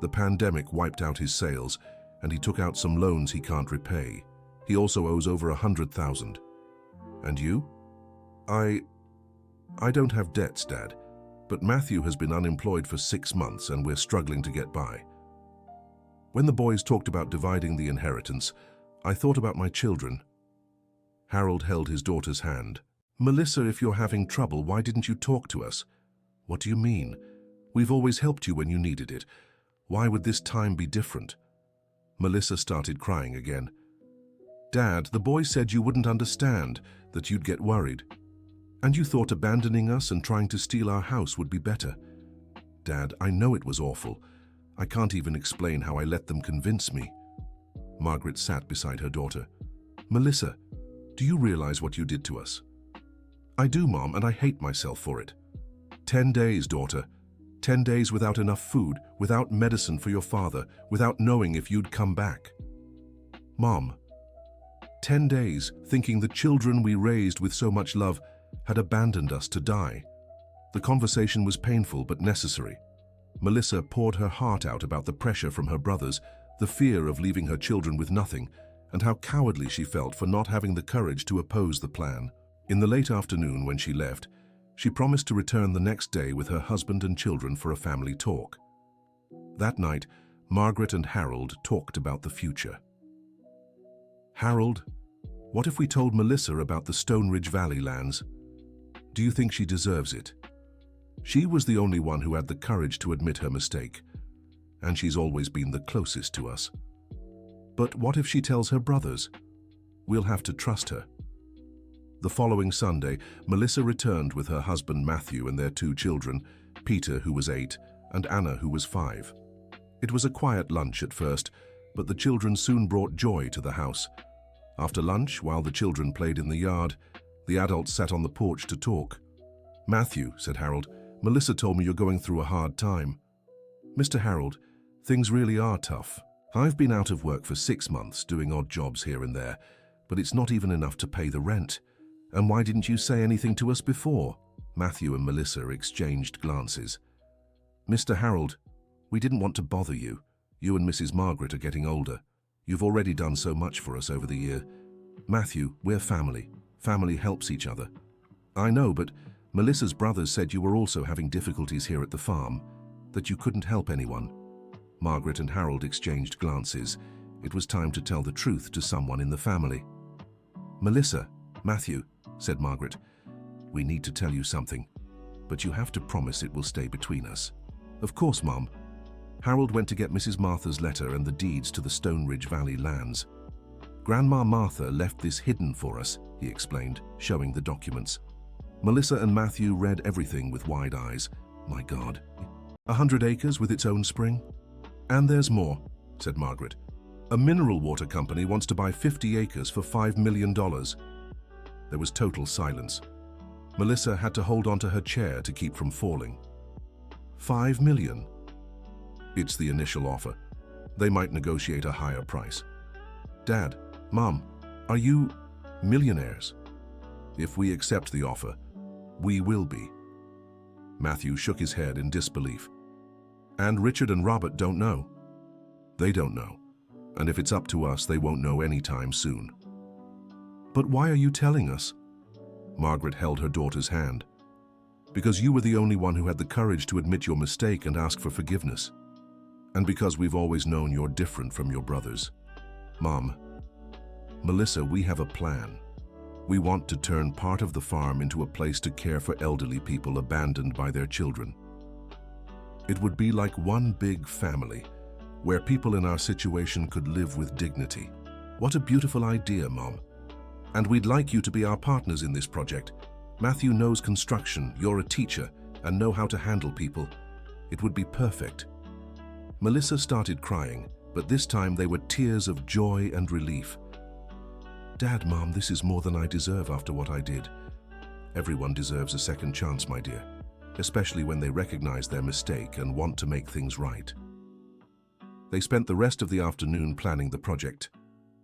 The pandemic wiped out his sales, and he took out some loans he can't repay. He also owes over $100,000. And you? I don't have debts, Dad, but Matthew has been unemployed for 6 months and we're struggling to get by. When the boys talked about dividing the inheritance, I thought about my children. Harold held his daughter's hand. Melissa, if you're having trouble, why didn't you talk to us? What do you mean? We've always helped you when you needed it. Why would this time be different? Melissa started crying again. Dad, the boys said you wouldn't understand, that you'd get worried. And you thought abandoning us and trying to steal our house would be better. Dad, I know it was awful. I can't even explain how I let them convince me. Margaret sat beside her daughter. Melissa, do you realize what you did to us? I do, Mom, and I hate myself for it. 10 days, daughter. 10 days without enough food, without medicine for your father, without knowing if you'd come back. Mom, 10 days thinking the children we raised with so much love had abandoned us to die. The conversation was painful but necessary. Melissa poured her heart out about the pressure from her brothers, the fear of leaving her children with nothing, and how cowardly she felt for not having the courage to oppose the plan. In the late afternoon when she left, she promised to return the next day with her husband and children for a family talk. That night, Margaret and Harold talked about the future. Harold, what if we told Melissa about the Stone Ridge Valley lands? Do you think she deserves it? She was the only one who had the courage to admit her mistake, and she's always been the closest to us. But what if she tells her brothers? We'll have to trust her. The following Sunday, Melissa returned with her husband Matthew and their 2 children, Peter, who was 8, and Anna, who was 5. It was a quiet lunch at first, but the children soon brought joy to the house. After lunch, while the children played in the yard, the adults sat on the porch to talk. Matthew, said Harold, Melissa told me you're going through a hard time. Mr. Harold, things really are tough. I've been out of work for 6 months doing odd jobs here and there, but it's not even enough to pay the rent. And why didn't you say anything to us before? Matthew and Melissa exchanged glances. Mr. Harold, we didn't want to bother you. You and Mrs. Margaret are getting older. You've already done so much for us over the year. Matthew, we're family. Family helps each other. I know, but Melissa's brothers said you were also having difficulties here at the farm, that you couldn't help anyone. Margaret and Harold exchanged glances. It was time to tell the truth to someone in the family. Melissa, Matthew, said Margaret, we need to tell you something, but you have to promise it will stay between us. Of course, Mom. Harold went to get Mrs. Martha's letter and the deeds to the Stone Ridge Valley lands. Grandma Martha left this hidden for us, he explained, showing the documents. Melissa and Matthew read everything with wide eyes. My God. 100 acres with its own spring? And there's more, said Margaret. A mineral water company wants to buy 50 acres for $5 million. There was total silence. Melissa had to hold onto her chair to keep from falling. $5 million? It's the initial offer. They might negotiate a higher price. Dad, Mom, are you millionaires? If we accept the offer, we will be. Matthew shook his head in disbelief. And Richard and Robert don't know. They don't know. And if it's up to us, they won't know anytime soon. But why are you telling us? Margaret held her daughter's hand. Because you were the only one who had the courage to admit your mistake and ask for forgiveness. And because we've always known you're different from your brothers. Mom, Melissa, we have a plan. We want to turn part of the farm into a place to care for elderly people abandoned by their children. It would be like one big family, where people in our situation could live with dignity. What a beautiful idea, Mom. And we'd like you to be our partners in this project. Matthew knows construction, you're a teacher, and know how to handle people. It would be perfect. Melissa started crying, but this time they were tears of joy and relief. Dad, Mom, this is more than I deserve after what I did. Everyone deserves a second chance, my dear, especially when they recognize their mistake and want to make things right. They spent the rest of the afternoon planning the project.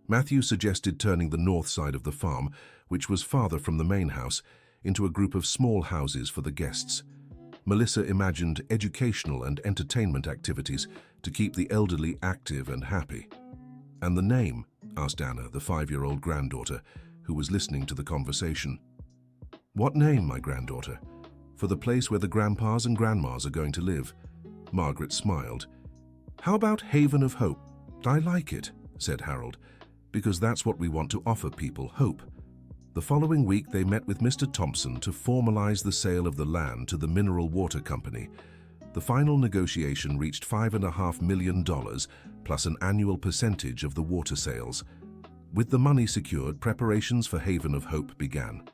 Matthew suggested turning the north side of the farm, which was farther from the main house, into a group of small houses for the guests. Melissa imagined educational and entertainment activities to keep the elderly active and happy. "And the name?" asked Anna, the 5-year-old granddaughter, who was listening to the conversation. "What name, my granddaughter? For the place where the grandpas and grandmas are going to live." Margaret smiled. "How about Haven of Hope?" "I like it," said Harold, "because that's what we want to offer people, hope." The following week, they met with Mr. Thompson to formalize the sale of the land to the Mineral Water Company. The final negotiation reached $5.5 million, plus an annual percentage of the water sales. With the money secured, preparations for Haven of Hope began.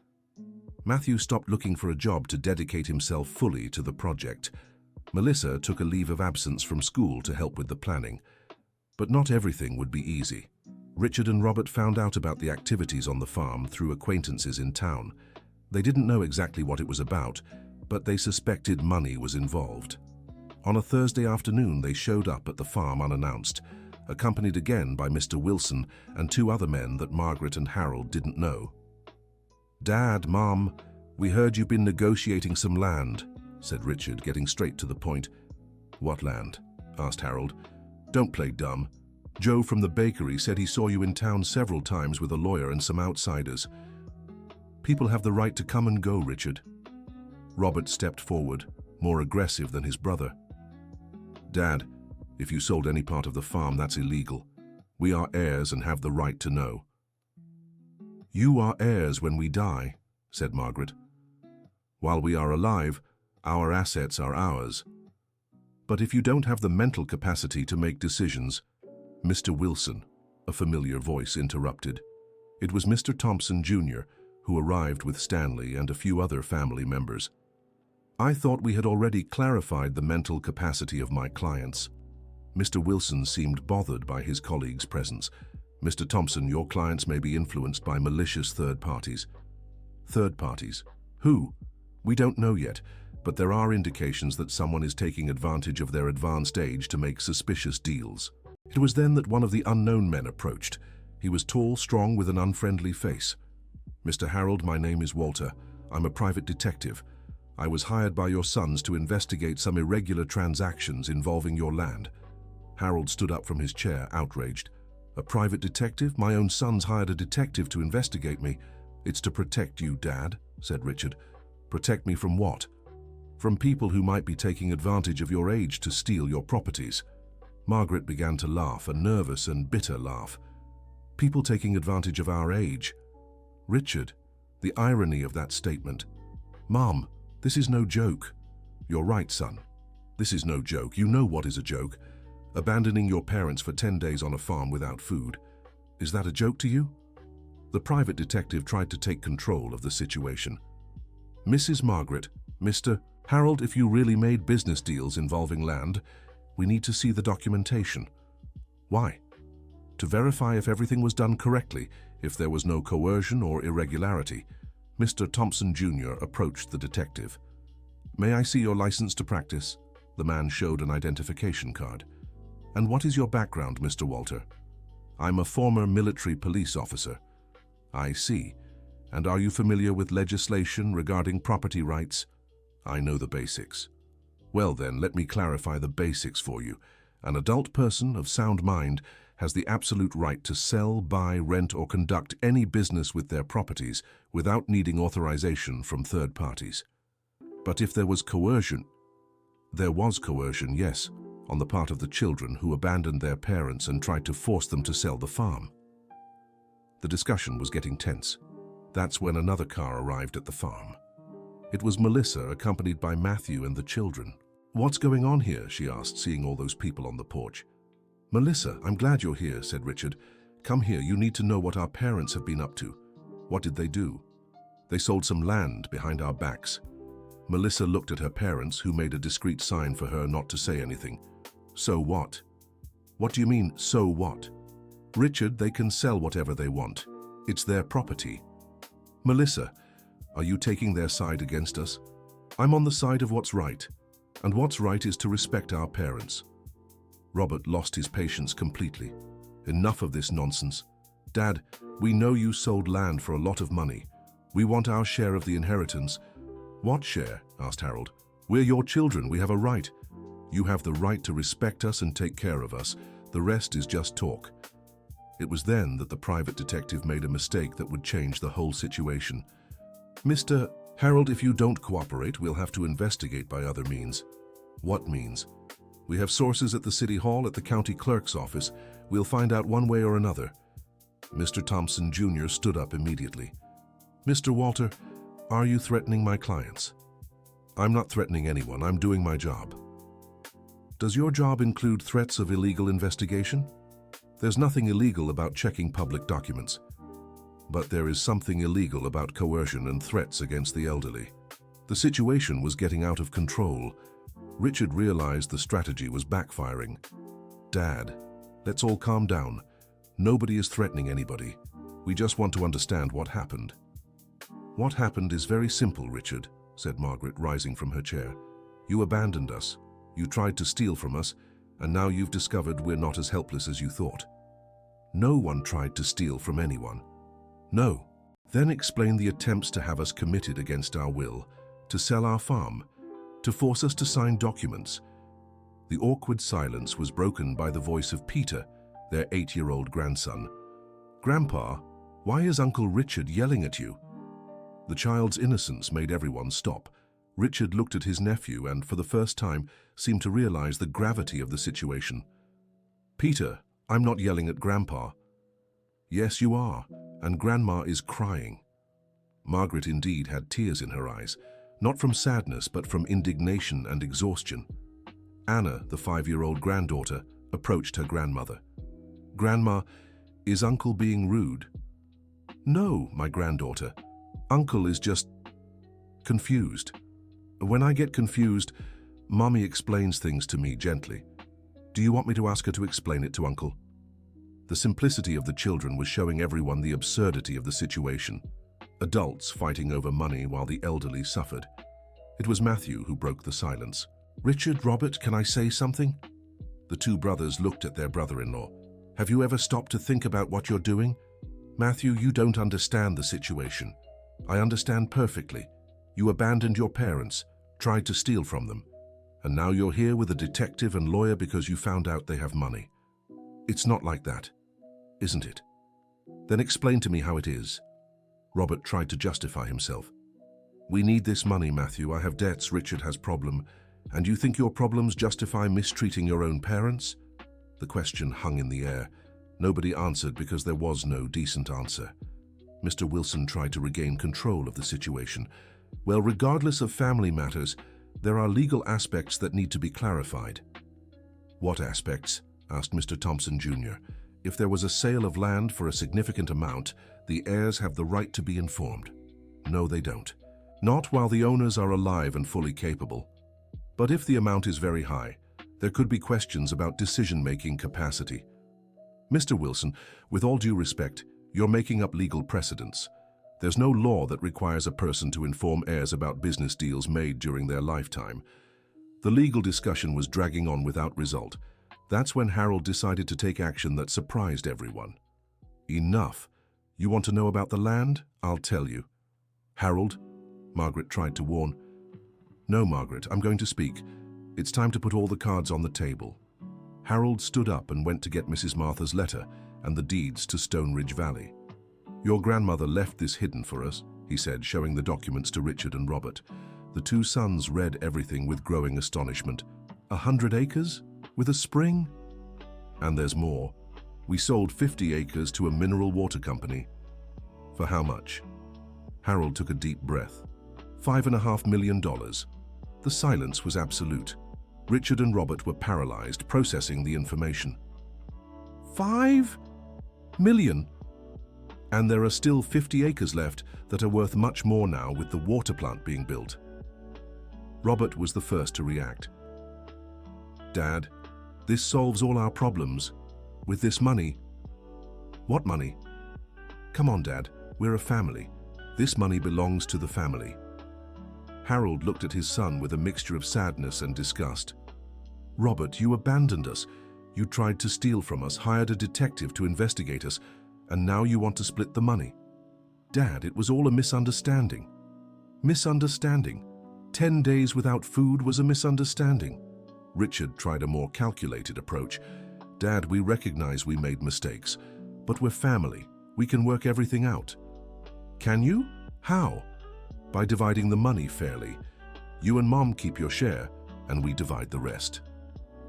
Matthew stopped looking for a job to dedicate himself fully to the project. Melissa took a leave of absence from school to help with the planning. But not everything would be easy. Richard and Robert found out about the activities on the farm through acquaintances in town. They didn't know exactly what it was about, but they suspected money was involved. On a Thursday afternoon, they showed up at the farm unannounced, accompanied again by Mr. Wilson and 2 other men that Margaret and Harold didn't know. "Dad, Mom, we heard you've been negotiating some land," said Richard, getting straight to the point. "What land?" asked Harold. "Don't play dumb. Joe from the bakery said he saw you in town several times with a lawyer and some outsiders." "People have the right to come and go, Richard." Robert stepped forward, more aggressive than his brother. "Dad, if you sold any part of the farm, that's illegal. We are heirs and have the right to know." "You are heirs when we die," said Margaret. "While we are alive, our assets are ours. But if you don't have the mental capacity to make decisions—" "Mr. Wilson," a familiar voice interrupted. It was Mr. Thompson, Jr., who arrived with Stanley and a few other family members. "I thought we had already clarified the mental capacity of my clients." Mr. Wilson seemed bothered by his colleague's presence. "Mr. Thompson, your clients may be influenced by malicious third parties." "Third parties? Who?" "We don't know yet, but there are indications that someone is taking advantage of their advanced age to make suspicious deals." It was then that one of the unknown men approached. He was tall, strong, with an unfriendly face. "Mr. Harold, my name is Walter. I'm a private detective. I was hired by your sons to investigate some irregular transactions involving your land." Harold stood up from his chair, outraged. "A private detective? My own sons hired a detective to investigate me." "It's to protect you, Dad," said Richard. "Protect me from what?" "From people who might be taking advantage of your age to steal your properties." Margaret began to laugh, a nervous and bitter laugh. "People taking advantage of our age?" "Richard, the irony of that statement." "Mom, this is no joke." "You're right, son. This is no joke. You know what is a joke. Abandoning your parents for 10 days on a farm without food. Is that a joke to you?" The private detective tried to take control of the situation. "Mrs. Margaret, Mr. Harold, if you really made business deals involving land, we need to see the documentation." "Why?" "To verify if everything was done correctly, if there was no coercion or irregularity." Mr. Thompson, Jr. approached the detective. "May I see your license to practice?" The man showed an identification card. "And what is your background, Mr. Walter?" "I'm a former military police officer." "I see. And are you familiar with legislation regarding property rights?" "I know the basics." "Well then, let me clarify the basics for you. An adult person of sound mind has the absolute right to sell, buy, rent, or conduct any business with their properties without needing authorization from third parties. But if there was coercion— There was coercion, yes, on the part of the children who abandoned their parents and tried to force them to sell the farm." The discussion was getting tense. That's when another car arrived at the farm. It was Melissa, accompanied by Matthew and the children. "What's going on here?" she asked, seeing all those people on the porch. "Melissa, I'm glad you're here," said Richard. "Come here, you need to know what our parents have been up to." "What did they do?" "They sold some land behind our backs." Melissa looked at her parents, who made a discreet sign for her not to say anything. "So what?" "What do you mean, so what?" "Richard, they can sell whatever they want. It's their property. Melissa, are you taking their side against us? I'm on the side of what's right, and what's right is to respect our parents. Robert lost his patience completely. Enough of this nonsense. Dad, we know you sold land for a lot of money. We want our share of the inheritance. What share? Asked Harold. We're your children, we have a right. You have the right to respect us and take care of us. The rest is just talk. It was then that the private detective made a mistake that would change the whole situation. Mr. Harold, if you don't cooperate, we'll have to investigate by other means. What means? We have sources at the City Hall, at the county clerk's office. We'll find out one way or another. Mr. Thompson Jr. stood up immediately. Mr. Walter, are you threatening my clients? I'm not threatening anyone, I'm doing my job. Does your job include threats of illegal investigation? There's nothing illegal about checking public documents. But there is something illegal about coercion and threats against the elderly. The situation was getting out of control. Richard realized the strategy was backfiring. Dad, let's all calm down. Nobody is threatening anybody. We just want to understand what happened. What happened is very simple, Richard, said Margaret, rising from her chair. You abandoned us. You tried to steal from us, and now you've discovered we're not as helpless as you thought. No one tried to steal from anyone. No. Then explain the attempts to have us committed against our will, to sell our farm, to force us to sign documents. The awkward silence was broken by the voice of Peter, their 8-year-old grandson. Grandpa, why is Uncle Richard yelling at you? The child's innocence made everyone stop. Richard looked at his nephew and, for the first time, seemed to realize the gravity of the situation. Peter, I'm not yelling at Grandpa. Yes, you are, and Grandma is crying. Margaret indeed had tears in her eyes, not from sadness but from indignation and exhaustion. Anna, the 5-year-old granddaughter, approached her grandmother. Grandma, is Uncle being rude? No, my granddaughter. Uncle is just confused. When I get confused, Mommy explains things to me gently. Do you want me to ask her to explain it to Uncle? The simplicity of the children was showing everyone the absurdity of the situation. Adults fighting over money while the elderly suffered. It was Matthew who broke the silence. Richard, Robert, can I say something? The two brothers looked at their brother-in-law. Have you ever stopped to think about what you're doing? Matthew, you don't understand the situation. I understand perfectly. You abandoned your parents, tried to steal from them, and now you're here with a detective and lawyer because you found out they have money. It's not like that, isn't it? Then explain to me how it is. Robert tried to justify himself. We need this money, Matthew. I have debts, Richard has problem, and you think your problems justify mistreating your own parents? The question hung in the air. Nobody answered because there was no decent answer. Mr. Wilson tried to regain control of the situation. Well, regardless of family matters, there are legal aspects that need to be clarified. What aspects? Asked Mr. Thompson Jr. If there was a sale of land for a significant amount, the heirs have the right to be informed. No, they don't. Not while the owners are alive and fully capable. But if the amount is very high, there could be questions about decision-making capacity. Mr. Wilson, with all due respect, you're making up legal precedents. There's no law that requires a person to inform heirs about business deals made during their lifetime. The legal discussion was dragging on without result. That's when Harold decided to take action that surprised everyone. Enough. You want to know about the land? I'll tell you. Harold? Margaret tried to warn. No, Margaret, I'm going to speak. It's time to put all the cards on the table. Harold stood up and went to get Mrs. Martha's letter and the deeds to Stone Ridge Valley. Your grandmother left this hidden for us, he said, showing the documents to Richard and Robert. The two sons read everything with growing astonishment. 100 acres? With a spring? And there's more. We sold 50 acres to a mineral water company. For how much? Harold took a deep breath. $5.5 million. The silence was absolute. Richard and Robert were paralyzed, processing the information. 5 million? And there are still 50 acres left that are worth much more now with the water plant being built. Robert was the first to react. Dad, this solves all our problems. With this money. What money? Come on, Dad, we're a family. This money belongs to the family. Harold looked at his son with a mixture of sadness and disgust. Robert, you abandoned us. You tried to steal from us, hired a detective to investigate us, and now you want to split the money. Dad, it was all a misunderstanding. Misunderstanding? 10 days without food was a misunderstanding. Richard tried a more calculated approach. Dad, we recognize we made mistakes, but we're family. We can work everything out. Can you? How? By dividing the money fairly. You and Mom keep your share, and we divide the rest.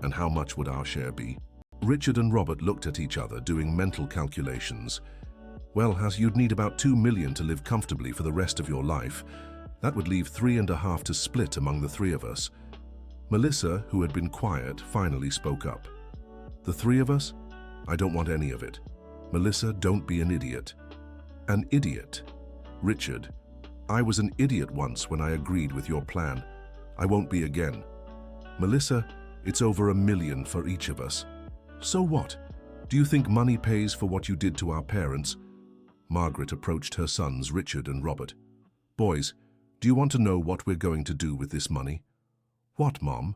And how much would our share be? Richard and Robert looked at each other, doing mental calculations. Well, as you'd need about $2 million to live comfortably for the rest of your life. That would leave $3.5 million to split among the three of us. Melissa, who had been quiet, finally spoke up. The three of us? I don't want any of it. Melissa, don't be an idiot. An idiot? Richard, I was an idiot once when I agreed with your plan. I won't be again. Melissa, it's over $1 million for each of us. So what? Do you think money pays for what you did to our parents? Margaret approached her sons, Richard and Robert. Boys, do you want to know what we're going to do with this money? What, Mom?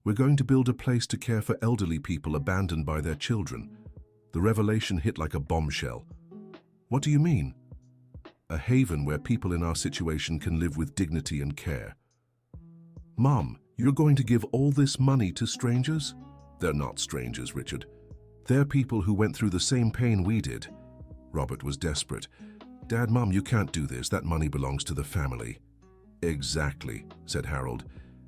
We're going to build a place to care for elderly people abandoned by their children. The revelation hit like a bombshell. What do you mean? A haven where people in our situation can live with dignity and care. Mom, you're going to give all this money to strangers? They're not strangers, Richard. They're people who went through the same pain we did. Robert was desperate. Dad, Mom, you can't do this. That money belongs to the family. Exactly, said Harold.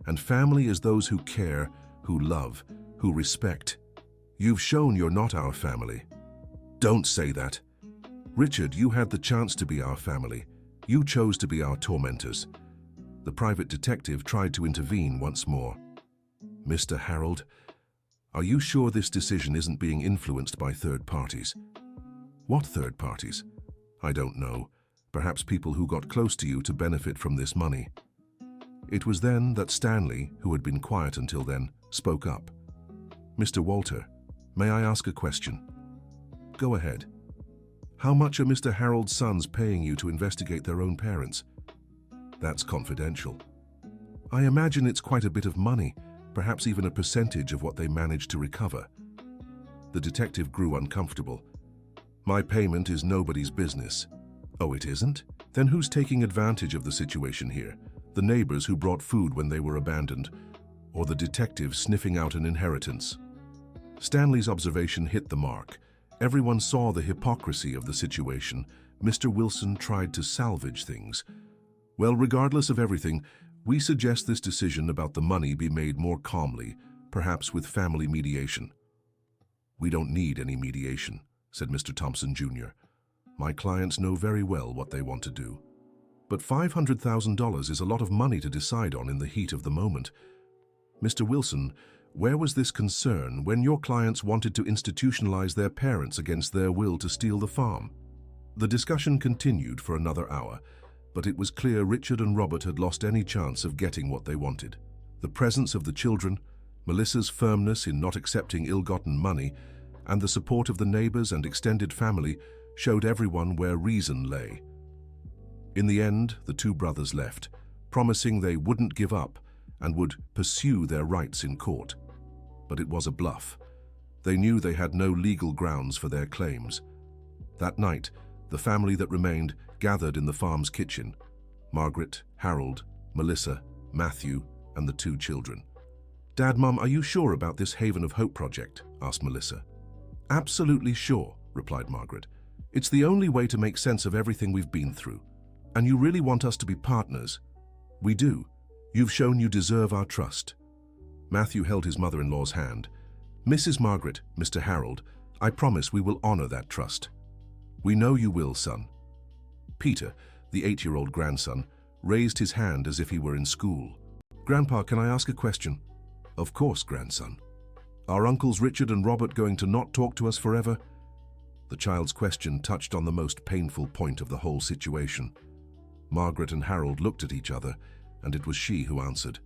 And family is those who care, who love, who respect. You've shown you're not our family. Don't say that. Richard, you had the chance to be our family. You chose to be our tormentors. The private detective tried to intervene once more. Mr. Harold, are you sure this decision isn't being influenced by third parties? What third parties? I don't know. Perhaps people who got close to you to benefit from this money. It was then that Stanley, who had been quiet until then, spoke up. Mr. Walter, may I ask a question? Go ahead. How much are Mr. Harold's sons paying you to investigate their own parents? That's confidential. I imagine it's quite a bit of money, perhaps even a percentage of what they managed to recover. The detective grew uncomfortable. My payment is nobody's business. Oh, it isn't? Then who's taking advantage of the situation here? The neighbors who brought food when they were abandoned, or the detective sniffing out an inheritance? Stanley's observation hit the mark. Everyone saw the hypocrisy of the situation. Mr. Wilson tried to salvage things. Well, regardless of everything, we suggest this decision about the money be made more calmly, perhaps with family mediation. We don't need any mediation, said Mr. Thompson Jr. My clients know very well what they want to do. But $500,000 is a lot of money to decide on in the heat of the moment. Mr. Wilson, where was this concern when your clients wanted to institutionalize their parents against their will to steal the farm? The discussion continued for another hour, but it was clear Richard and Robert had lost any chance of getting what they wanted. The presence of the children, Melissa's firmness in not accepting ill-gotten money, and the support of the neighbors and extended family showed everyone where reason lay. In the end, the two brothers left, promising they wouldn't give up and would pursue their rights in court. But it was a bluff. They knew they had no legal grounds for their claims. That night, the family that remained gathered in the farm's kitchen: Margaret, Harold, Melissa, Matthew, and the two children. Dad, Mum, are you sure about this Haven of Hope project? Asked Melissa. Absolutely sure, replied Margaret. It's the only way to make sense of everything we've been through. And you really want us to be partners? We do. You've shown you deserve our trust. Matthew held his mother-in-law's hand. Mrs. Margaret, Mr. Harold, I promise we will honor that trust. We know you will, son. Peter, the 8-year-old grandson, raised his hand as if he were in school. Grandpa, can I ask a question? Of course, grandson. Are Uncles Richard and Robert going to not talk to us forever? The child's question touched on the most painful point of the whole situation. Margaret and Harold looked at each other, and it was she who answered.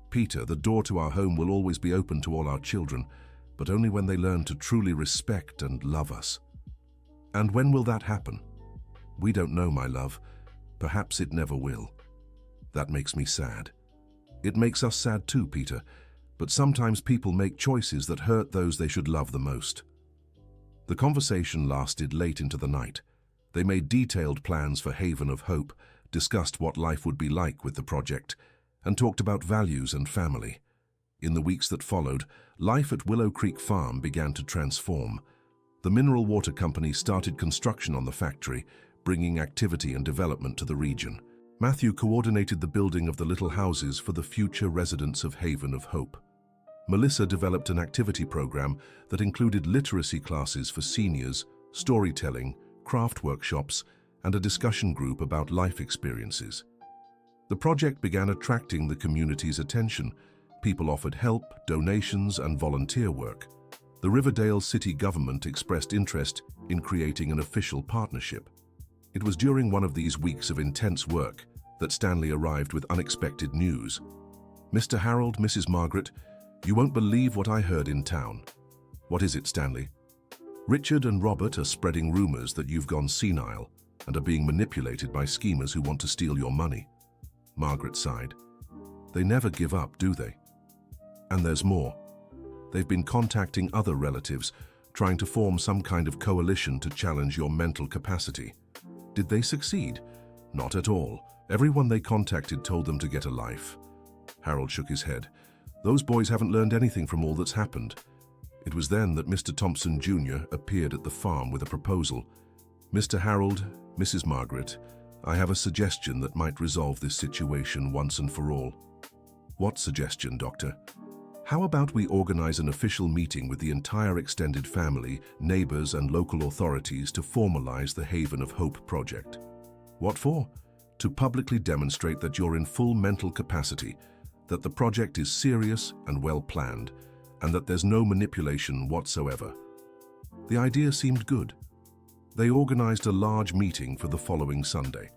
Peter, the door to our home will always be open to all our children, but only when they learn to truly respect and love us. And when will that happen? We don't know, my love. Perhaps it never will. That makes me sad. It makes us sad too, Peter, but sometimes people make choices that hurt those they should love the most. The conversation lasted late into the night. They made detailed plans for Haven of Hope, discussed what life would be like with the project, and talked about values and family. In the weeks that followed, life at Willow Creek Farm began to transform. The Mineral Water Company started construction on the factory, bringing activity and development to the region. Matthew coordinated the building of the little houses for the future residents of Haven of Hope. Melissa developed an activity program that included literacy classes for seniors, storytelling, craft workshops, and a discussion group about life experiences. The project began attracting the community's attention. People offered help, donations, and volunteer work. The Riverdale city government expressed interest in creating an official partnership. It was during one of these weeks of intense work that Stanley arrived with unexpected news. "Mr. Harold, Mrs. Margaret, you won't believe what I heard in town." "What is it, Stanley?" "Richard and Robert are spreading rumors that you've gone senile and are being manipulated by schemers who want to steal your money." Margaret sighed. "They never give up, do they? And there's more. They've been contacting other relatives, trying to form some kind of coalition to challenge your mental capacity." "Did they succeed?" "Not at all. Everyone they contacted told them to get a life." Harold shook his head. "Those boys haven't learned anything from all that's happened." It was then that Mr. Thompson Jr. appeared at the farm with a proposal. "Mr. Harold, Mrs. Margaret, I have a suggestion that might resolve this situation once and for all." "What suggestion, Doctor?" "How about we organize an official meeting with the entire extended family, neighbors, and local authorities to formalize the Haven of Hope project?" "What for?" "To publicly demonstrate that you're in full mental capacity, that the project is serious and well planned, and that there's no manipulation whatsoever." The idea seemed good. They organized a large meeting for the following Sunday.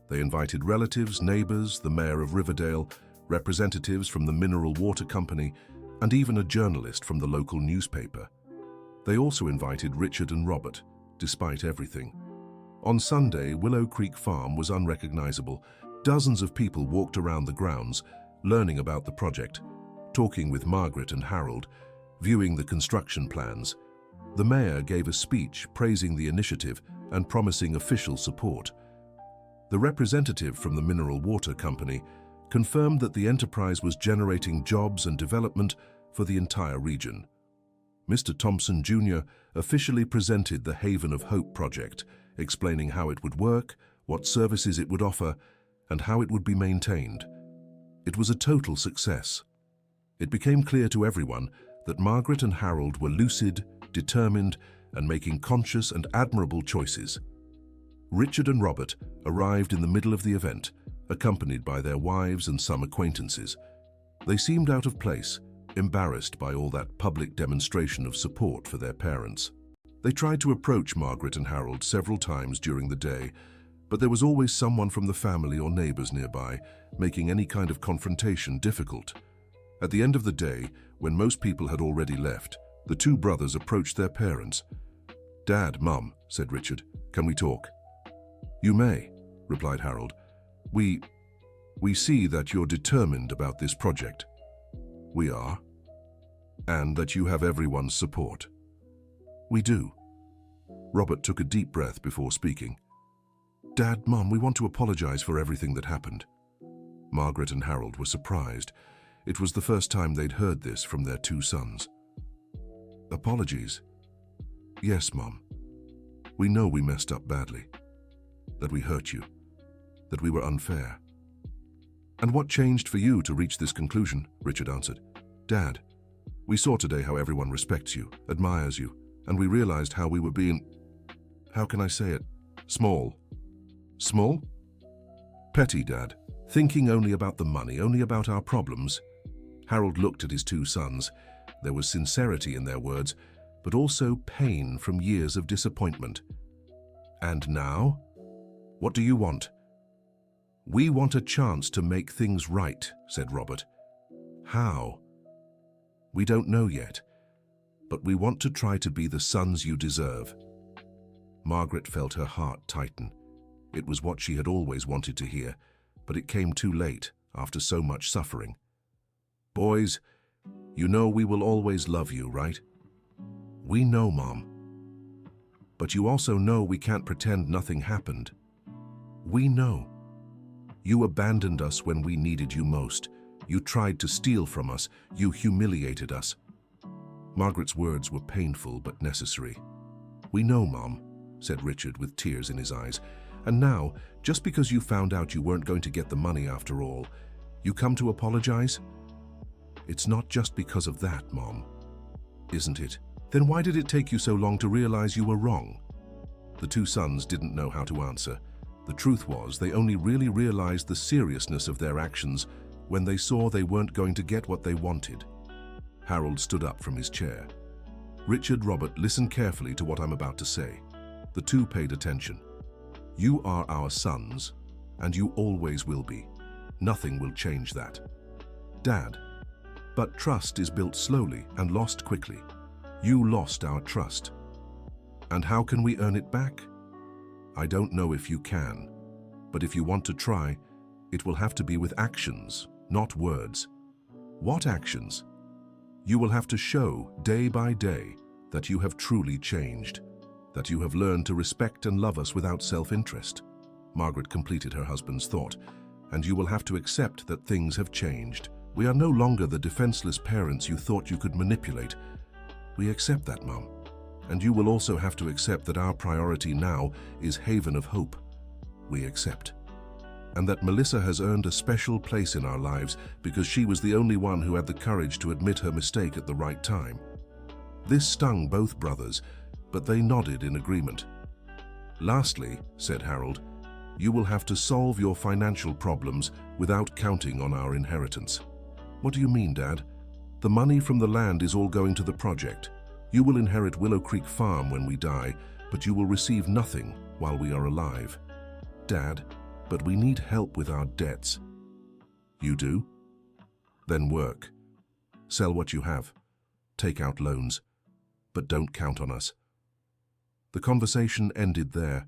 They invited relatives, neighbors, the mayor of Riverdale, representatives from the Mineral Water Company, and even a journalist from the local newspaper. They also invited Richard and Robert, despite everything. On Sunday, Willow Creek Farm was unrecognizable. Dozens of people walked around the grounds, learning about the project, talking with Margaret and Harold, viewing the construction plans. The mayor gave a speech praising the initiative and promising official support. The representative from the Mineral Water Company confirmed that the enterprise was generating jobs and development for the entire region. Mr. Thompson Jr. officially presented the Haven of Hope project, explaining how it would work, what services it would offer, and how it would be maintained. It was a total success. It became clear to everyone that Margaret and Harold were lucid, determined, and making conscious and admirable choices. Richard and Robert arrived in the middle of the event, accompanied by their wives and some acquaintances. They seemed out of place, embarrassed by all that public demonstration of support for their parents. They tried to approach Margaret and Harold several times during the day, but there was always someone from the family or neighbors nearby, making any kind of confrontation difficult. At the end of the day, when most people had already left, the two brothers approached their parents. "Dad, Mum," said Richard, "can we talk?" "You may," replied Harold. We see that you're determined about this project." "We are." "And that you have everyone's support." "We do." Robert took a deep breath before speaking. "Dad, Mum, we want to apologize for everything that happened." Margaret and Harold were surprised. It was the first time they'd heard this from their two sons. "Apologies?" "Yes, Mum. We know we messed up badly, that we hurt you, that we were unfair." "And what changed for you to reach this conclusion?" Richard answered. "Dad, we saw today how everyone respects you, admires you, and we realized how we were being, how can I say it, small." "Small?" "Petty, Dad. Thinking only about the money, only about our problems." Harold looked at his two sons. There was sincerity in their words, but also pain from years of disappointment. "And now? What do you want?" "We want a chance to make things right," said Robert. "How?" "We don't know yet, but we want to try to be the sons you deserve." Margaret felt her heart tighten. It was what she had always wanted to hear, but it came too late after so much suffering. "Boys, you know we will always love you, right?" "We know, Mom." "But you also know we can't pretend nothing happened." "We know. You abandoned us when we needed you most. You tried to steal from us. You humiliated us." Margaret's words were painful but necessary. "We know, Mom," said Richard with tears in his eyes. "And now, just because you found out you weren't going to get the money after all, you come to apologize?" "It's not just because of that, Mom." "Isn't it? Then why did it take you so long to realize you were wrong?" The two sons didn't know how to answer. The truth was, they only really realized the seriousness of their actions when they saw they weren't going to get what they wanted. Harold stood up from his chair. "Richard, Robert, listen carefully to what I'm about to say." The two paid attention. "You are our sons, and you always will be. Nothing will change that." "Dad, but trust is built slowly and lost quickly. You lost our trust. And how can we earn it back?" "I don't know if you can, but if you want to try, it will have to be with actions, not words." "What actions?" "You will have to show, day by day, that you have truly changed, that you have learned to respect and love us without self-interest." Margaret completed her husband's thought. "And you will have to accept that things have changed. We are no longer the defenseless parents you thought you could manipulate." "We accept that, Mom. And you will also have to accept that our priority now is Haven of Hope." "We accept." "And that Melissa has earned a special place in our lives because she was the only one who had the courage to admit her mistake at the right time." This stung both brothers, but they nodded in agreement. "Lastly," said Harold, "you will have to solve your financial problems without counting on our inheritance." "What do you mean, Dad?" "The money from the land is all going to the project. You will inherit Willow Creek Farm when we die, but you will receive nothing while we are alive." "Dad, but we need help with our debts." "You do? Then work. Sell what you have. Take out loans. But don't count on us." The conversation ended there.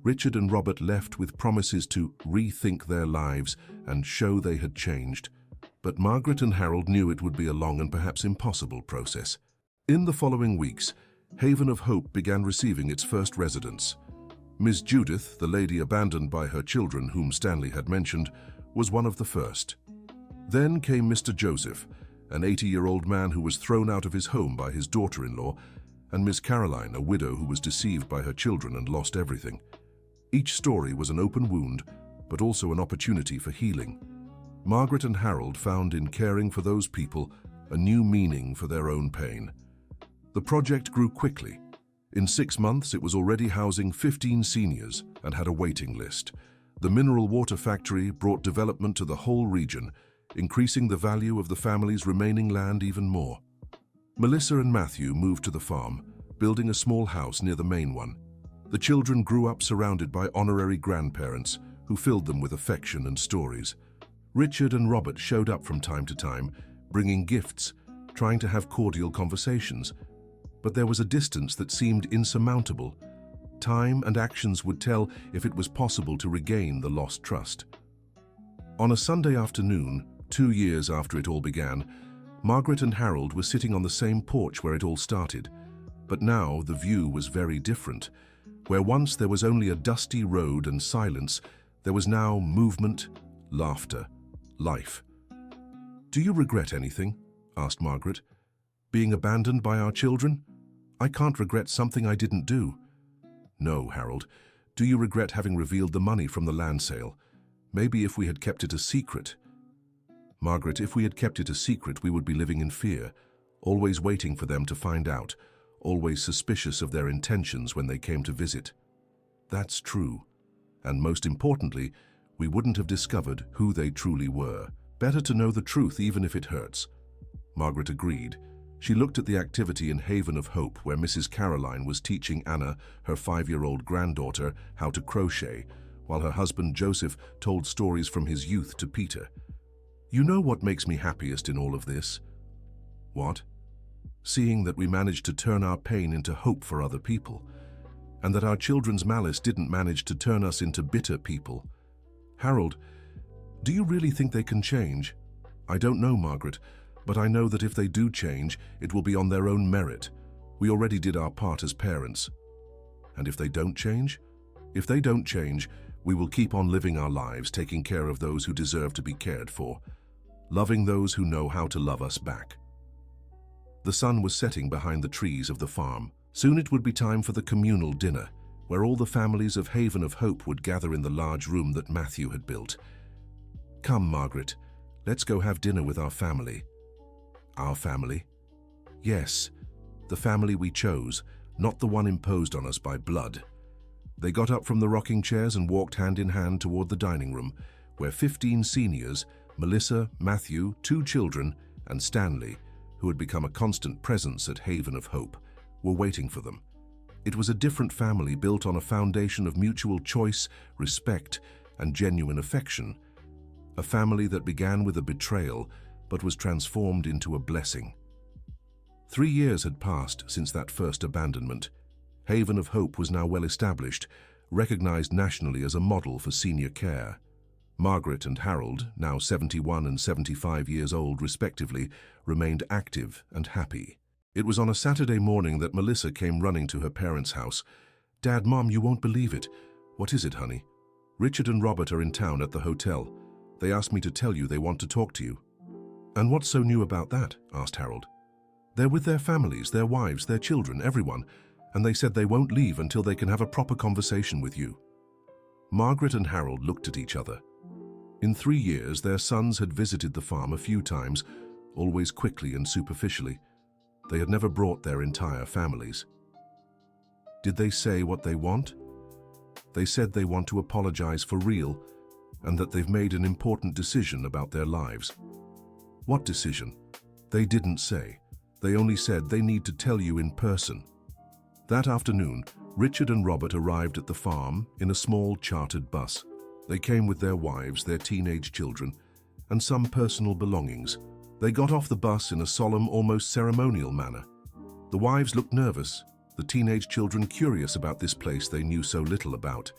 Richard and Robert left with promises to rethink their lives and show they had changed. But Margaret and Harold knew it would be a long and perhaps impossible process. In the following weeks, Haven of Hope began receiving its first residents. Miss Judith, the lady abandoned by her children whom Stanley had mentioned, was one of the first. Then came Mr. Joseph, an 80-year-old man who was thrown out of his home by his daughter-in-law, and Miss Caroline, a widow who was deceived by her children and lost everything. Each story was an open wound, but also an opportunity for healing. Margaret and Harold found in caring for those people a new meaning for their own pain. The project grew quickly. In 6 months, it was already housing 15 seniors and had a waiting list. The mineral water factory brought development to the whole region, increasing the value of the family's remaining land even more. Melissa and Matthew moved to the farm, building a small house near the main one. The children grew up surrounded by honorary grandparents who filled them with affection and stories. Richard and Robert showed up from time to time, bringing gifts, trying to have cordial conversations. But there was a distance that seemed insurmountable. Time and actions would tell if it was possible to regain the lost trust. On a Sunday afternoon, 2 years after it all began, Margaret and Harold were sitting on the same porch where it all started. But now the view was very different. Where once there was only a dusty road and silence, there was now movement, laughter, life. "Do you regret anything?" asked Margaret. "Being abandoned by our children? I can't regret something I didn't do." "No, Harold. Do you regret having revealed the money from the land sale? Maybe if we had kept it a secret." "Margaret, if we had kept it a secret, we would be living in fear, always waiting for them to find out, always suspicious of their intentions when they came to visit." "That's true. And most importantly, we wouldn't have discovered who they truly were. Better to know the truth even if it hurts." Margaret agreed. She looked at the activity in Haven of Hope where Mrs. Caroline was teaching Anna, her 5-year-old granddaughter, how to crochet, while her husband Joseph told stories from his youth to Peter. "You know what makes me happiest in all of this?" "What?" "Seeing that we managed to turn our pain into hope for other people. and that our children's malice didn't manage to turn us into bitter people. Harold, do you really think they can change? I don't know, Margaret, but I know that if they do change, it will be on their own merit. We already did our part as parents. And if they don't change? If they don't change, we will keep on living our lives, taking care of those who deserve to be cared for, loving those who know how to love us back. The sun was setting behind the trees of the farm. Soon it would be time for the communal dinner, where all the families of Haven of Hope would gather in the large room that Matthew had built. Come, Margaret, let's go have dinner with our family. Our family? Yes, the family we chose, not the one imposed on us by blood. They got up from the rocking chairs and walked hand in hand toward the dining room, where 15 seniors, Melissa, Matthew, 2 children, and Stanley, who had become a constant presence at Haven of Hope, were waiting for them. It was a different family built on a foundation of mutual choice, respect, and genuine affection. A family that began with a betrayal, but was transformed into a blessing. 3 years had passed since that first abandonment. Haven of Hope was now well established, recognized nationally as a model for senior care. Margaret and Harold, now 71 and 75 years old respectively, remained active and happy. It was on a Saturday morning that Melissa came running to her parents' house. "Dad, Mom, you won't believe it." "What is it, honey?" "Richard and Robert are in town at the hotel. They asked me to tell you they want to talk to you." "And what's so new about that?" asked Harold. "They're with their families, their wives, their children, everyone, and they said they won't leave until they can have a proper conversation with you." Margaret and Harold looked at each other. In 3 years, their sons had visited the farm a few times, always quickly and superficially. They had never brought their entire families. Did they say what they want? They said they want to apologize for real, and that they've made an important decision about their lives. What decision? They didn't say. They only said they need to tell you in person. That afternoon, Richard and Robert arrived at the farm in a small chartered bus. They came with their wives, their teenage children, and some personal belongings. They got off the bus in a solemn, almost ceremonial manner. The wives looked nervous, the teenage children curious about this place they knew so little about.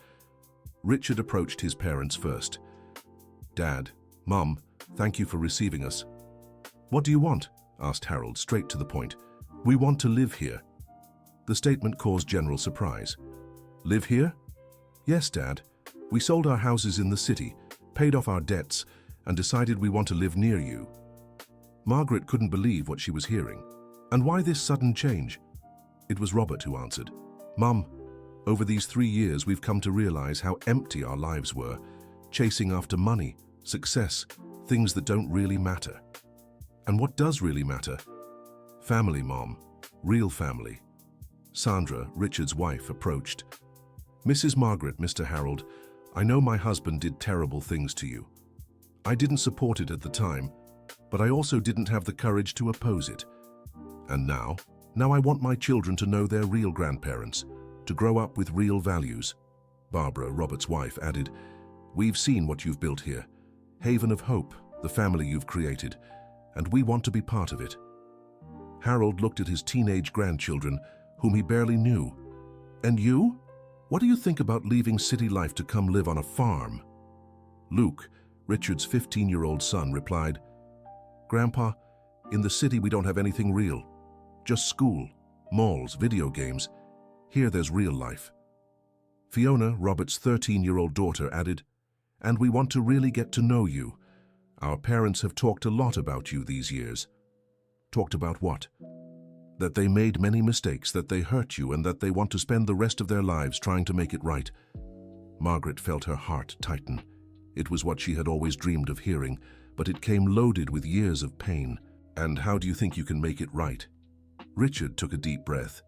Richard approached his parents first. "Dad, Mom, thank you for receiving us." "What do you want?" asked Harold, straight to the point. "We want to live here." The statement caused general surprise. "Live here?" "Yes, Dad. We sold our houses in the city, paid off our debts, and decided we want to live near you." Margaret couldn't believe what she was hearing. "And why this sudden change?" It was Robert who answered. "Mum, over these 3 years we've come to realize how empty our lives were, chasing after money, success, things that don't really matter. And what does really matter? Family, Mom. Real family." Sandra, Richard's wife, approached. "Mrs. Margaret, Mr. Harold, I know my husband did terrible things to you. I didn't support it at the time, but I also didn't have the courage to oppose it. And now I want my children to know they're real grandparents, to grow up with real values." Barbara, Robert's wife, added, "We've seen what you've built here. Haven of Hope, the family you've created, and we want to be part of it." Harold looked at his teenage grandchildren, whom he barely knew. "And you? What do you think about leaving city life to come live on a farm?" Luke, Richard's 15-year-old son, replied, "Grandpa, in the city we don't have anything real. Just school, malls, video games. Here there's real life." Fiona, Robert's 13-year-old daughter, added, "And we want to really get to know you. Our parents have talked a lot about you these years." "Talked about what?" "That they made many mistakes, that they hurt you, and that they want to spend the rest of their lives trying to make it right." Margaret felt her heart tighten. It was what she had always dreamed of hearing, but it came loaded with years of pain. "And how do you think you can make it right?" Richard took a deep breath.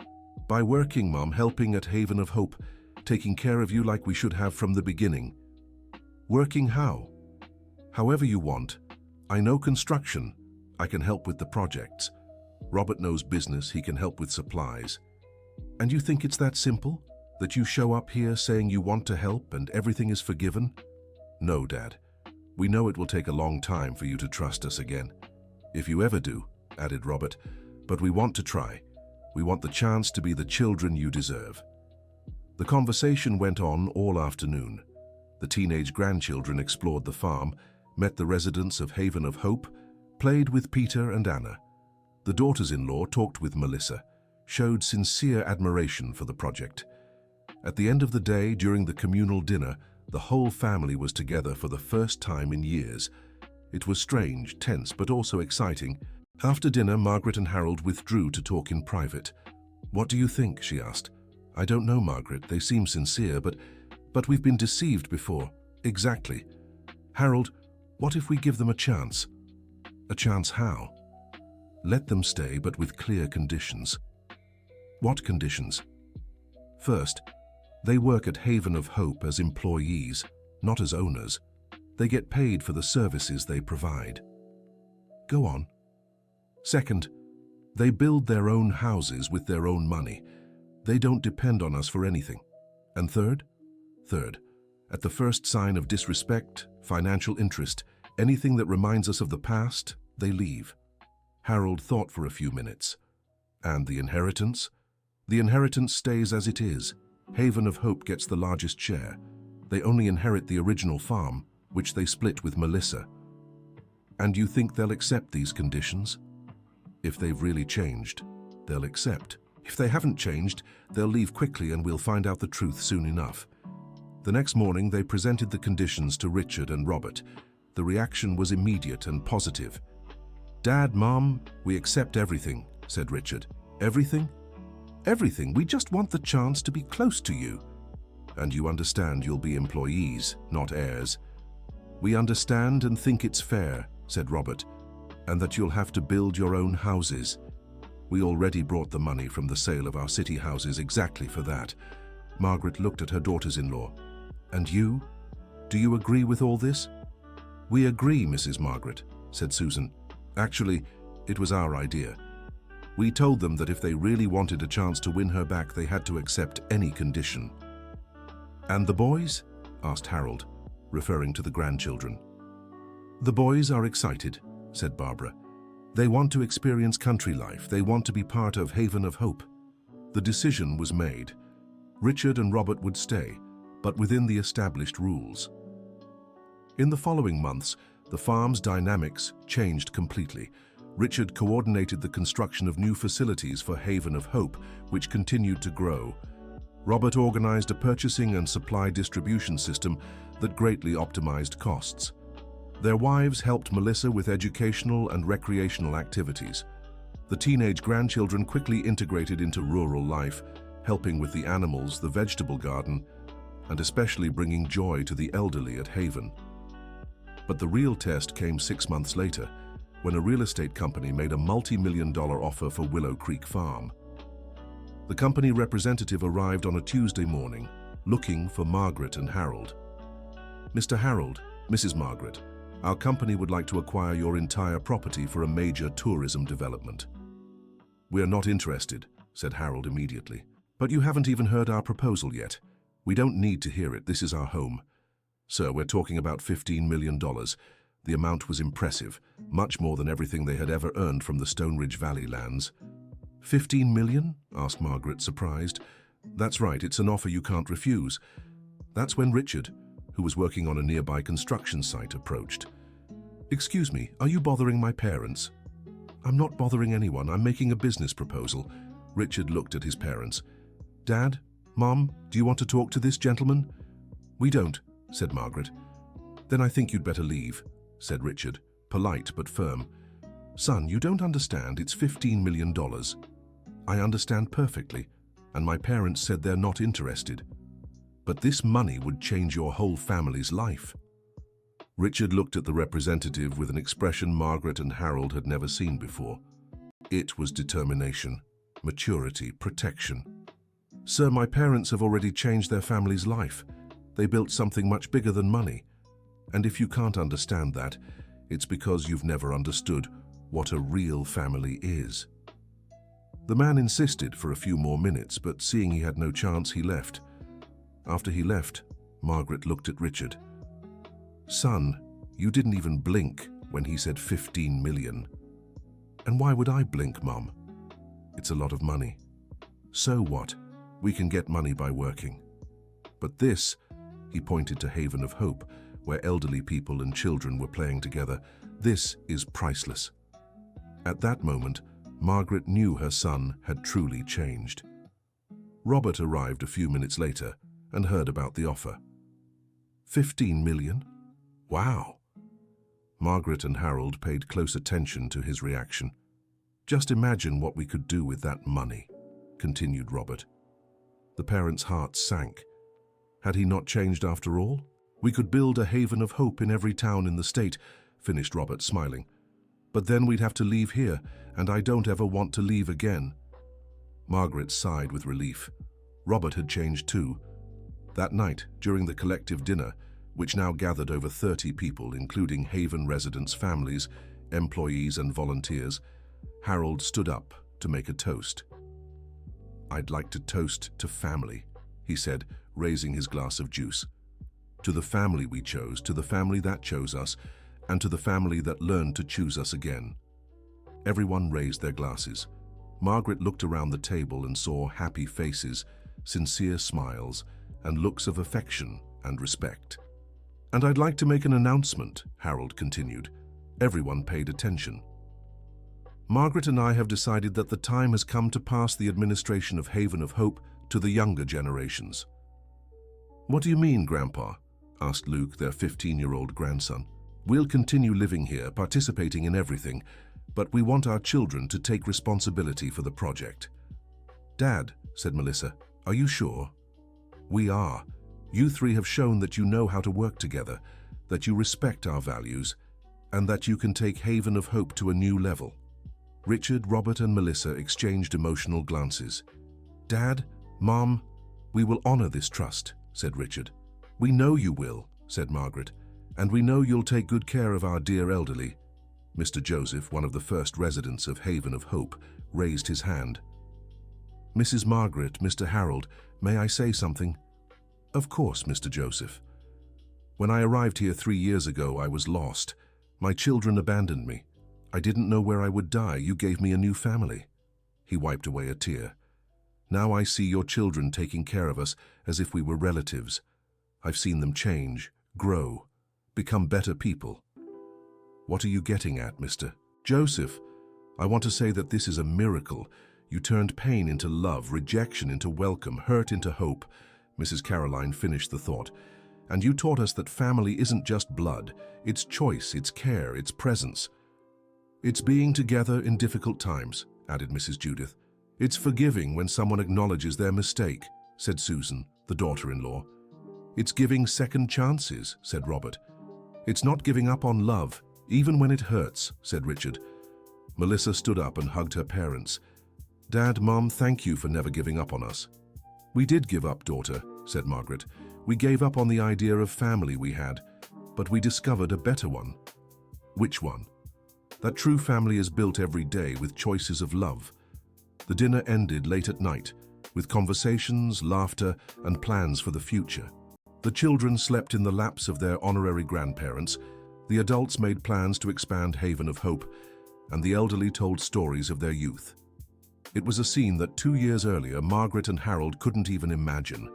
"By working, Mom, helping at Haven of Hope, taking care of you like we should have from the beginning." "Working how?" "However you want. I know construction. I can help with the projects. Robert knows business. He can help with supplies." "And you think it's that simple? That you show up here saying you want to help and everything is forgiven?" "No, Dad. We know it will take a long time for you to trust us again." "If you ever do," added Robert, "but we want to try. We want the chance to be the children you deserve." The conversation went on all afternoon. The teenage grandchildren explored the farm, met the residents of Haven of Hope, played with Peter and Anna. The daughters-in-law talked with Melissa, showed sincere admiration for the project. At the end of the day, during the communal dinner, the whole family was together for the first time in years. It was strange, tense, but also exciting. After dinner, Margaret and Harold withdrew to talk in private. "What do you think?" she asked. "I don't know, Margaret. They seem sincere, but we've been deceived before." "Exactly. Harold, what if we give them a chance?" "A chance how?" "Let them stay, but with clear conditions." "What conditions?" "First, they work at Haven of Hope as employees, not as owners. They get paid for the services they provide." "Go on." "Second, they build their own houses with their own money. They don't depend on us for anything." "And third?" "Third, at the first sign of disrespect, financial interest, anything that reminds us of the past, they leave." Harold thought for a few minutes. "And the inheritance?" "The inheritance stays as it is. Haven of Hope gets the largest share. They only inherit the original farm, which they split with Melissa." "And you think they'll accept these conditions?" "If they've really changed, they'll accept. If they haven't changed, they'll leave quickly and we'll find out the truth soon enough." The next morning, they presented the conditions to Richard and Robert. The reaction was immediate and positive. "Dad, Mom, we accept everything," said Richard. "Everything?" "Everything. We just want the chance to be close to you." "And you understand you'll be employees, not heirs." "We understand and think it's fair," said Robert, "and that you'll have to build your own houses. We already brought the money from the sale of our city houses exactly for that." Margaret looked at her daughters-in-law. "And you? Do you agree with all this?" "We agree, Mrs. Margaret," said Susan. "Actually, it was our idea. We told them that if they really wanted a chance to win her back, they had to accept any condition." "And the boys?" asked Harold, referring to the grandchildren. "The boys are excited," said Barbara. "They want to experience country life. They want to be part of Haven of Hope." The decision was made. Richard and Robert would stay, but within the established rules. In the following months, the farm's dynamics changed completely. Richard coordinated the construction of new facilities for Haven of Hope, which continued to grow. Robert organized a purchasing and supply distribution system that greatly optimized costs. Their wives helped Melissa with educational and recreational activities. The teenage grandchildren quickly integrated into rural life, helping with the animals, the vegetable garden, and especially bringing joy to the elderly at Haven. But the real test came 6 months later, when a real estate company made a multi-million-dollar offer for Willow Creek Farm. The company representative arrived on a Tuesday morning, looking for Margaret and Harold. "Mr. Harold, Mrs. Margaret, our company would like to acquire your entire property for a major tourism development." "We are not interested," said Harold immediately. "But you haven't even heard our proposal yet. We don't need to hear it. This is our home." "Sir, we're talking about $15 million. The amount was impressive, much more than everything they had ever earned from the Stone Ridge Valley lands." "$15 million?" asked Margaret, surprised. "That's right, it's an offer you can't refuse." That's when Richard, who was working on a nearby construction site, approached. "Excuse me, are you bothering my parents?" "I'm not bothering anyone, I'm making a business proposal." Richard looked at his parents. "Dad, Mom, do you want to talk to this gentleman?" "We don't," said Margaret. "Then I think you'd better leave," said Richard, polite but firm. "Son, you don't understand, it's $15 million. I understand perfectly, and my parents said they're not interested. But this money would change your whole family's life." Richard looked at the representative with an expression Margaret and Harold had never seen before. It was determination, maturity, protection. "Sir, my parents have already changed their family's life. They built something much bigger than money. And if you can't understand that, it's because you've never understood what a real family is." The man insisted for a few more minutes, but seeing he had no chance, he left. After he left, Margaret looked at Richard. "Son, you didn't even blink when he said 15 million. And why would I blink, Mom? It's a lot of money." "So what? We can get money by working." But this, he pointed to Haven of Hope, where elderly people and children were playing together, this is priceless. At that moment, Margaret knew her son had truly changed. Robert arrived a few minutes later and heard about the offer. 15 million? Wow! Margaret and Harold paid close attention to his reaction. Just imagine what we could do with that money, continued Robert. The parents' hearts sank. Had he not changed after all? We could build a haven of hope in every town in the state, finished Robert, smiling. But then we'd have to leave here, and I don't ever want to leave again. Margaret sighed with relief. Robert had changed too. That night, during the collective dinner, which now gathered over 30 people, including Haven residents' families, employees and volunteers, Harold stood up to make a toast. "I'd like to toast to family," he said, raising his glass of juice. "To the family we chose, to the family that chose us, and to the family that learned to choose us again." Everyone raised their glasses. Margaret looked around the table and saw happy faces, sincere smiles, and looks of affection and respect. "And I'd like to make an announcement," Harold continued. Everyone paid attention. "Margaret and I have decided that the time has come to pass the administration of Haven of Hope to the younger generations." "What do you mean, Grandpa?" asked Luke, their 15-year-old grandson. "We'll continue living here, participating in everything, but we want our children to take responsibility for the project." "Dad," said Melissa, "are you sure?" "We are. You three have shown that you know how to work together, that you respect our values, and that you can take Haven of Hope to a new level." Richard, Robert, and Melissa exchanged emotional glances. "Dad, Mom, we will honor this trust," said Richard. "We know you will," said Margaret, "and we know you'll take good care of our dear elderly." Mr. Joseph, one of the first residents of Haven of Hope, raised his hand. "Mrs. Margaret, Mr. Harold, may I say something?" "Of course, Mr. Joseph." "When I arrived here 3 years ago, I was lost. My children abandoned me. I didn't know where I would die. You gave me a new family." He wiped away a tear. "Now I see your children taking care of us as if we were relatives. I've seen them change, grow, become better people." "What are you getting at, Mr. Joseph? I want to say that this is a miracle. You turned pain into love, rejection into welcome, hurt into hope." Mrs. Caroline finished the thought. "And you taught us that family isn't just blood. It's choice, it's care, it's presence. It's being together in difficult times," added Mrs. Judith. "It's forgiving when someone acknowledges their mistake," said Susan, the daughter-in-law. "It's giving second chances," said Robert. "It's not giving up on love, even when it hurts," said Richard. Melissa stood up and hugged her parents. "Dad, Mom, thank you for never giving up on us." "We did give up, daughter," said Margaret. "We gave up on the idea of family we had, but we discovered a better one." "Which one?" "That true family is built every day with choices of love." The dinner ended late at night, with conversations, laughter, and plans for the future. The children slept in the laps of their honorary grandparents, the adults made plans to expand Haven of Hope, and the elderly told stories of their youth. It was a scene that 2 years earlier Margaret and Harold couldn't even imagine.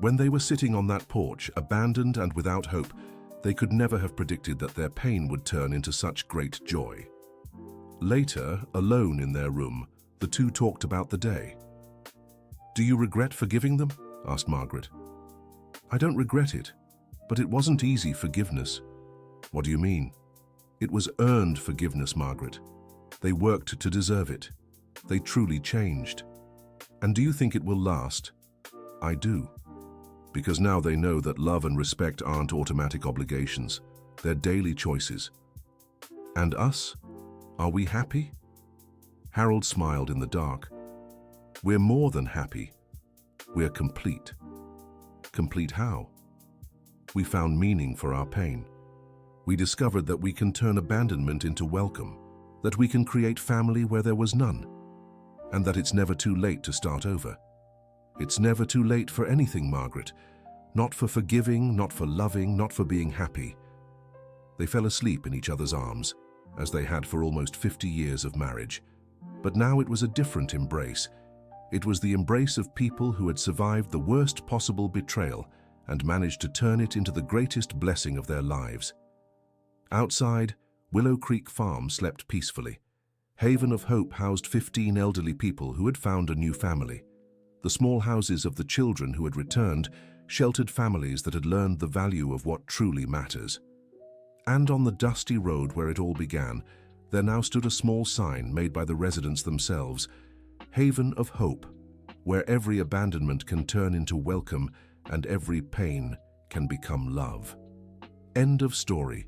When they were sitting on that porch, abandoned and without hope, they could never have predicted that their pain would turn into such great joy. Later, alone in their room, the two talked about the day. "Do you regret forgiving them?" asked Margaret. "I don't regret it, but it wasn't easy forgiveness." "What do you mean?" "It was earned forgiveness, Margaret. They worked to deserve it. They truly changed." "And do you think it will last?" "I do. Because now they know that love and respect aren't automatic obligations. They're daily choices." "And us? Are we happy?" Harold smiled in the dark. "We're more than happy. We're complete." "Complete how?" "We found meaning for our pain. We discovered that we can turn abandonment into welcome, that we can create family where there was none, and that it's never too late to start over. It's never too late for anything, Margaret. Not for forgiving, not for loving, not for being happy." They fell asleep in each other's arms, as they had for almost 50 years of marriage. But now it was a different embrace. It was the embrace of people who had survived the worst possible betrayal and managed to turn it into the greatest blessing of their lives. Outside, Willow Creek Farm slept peacefully. Haven of Hope housed 15 elderly people who had found a new family. The small houses of the children who had returned sheltered families that had learned the value of what truly matters. And on the dusty road where it all began, there now stood a small sign made by the residents themselves, Haven of Hope, where every abandonment can turn into welcome and every pain can become love. End of story.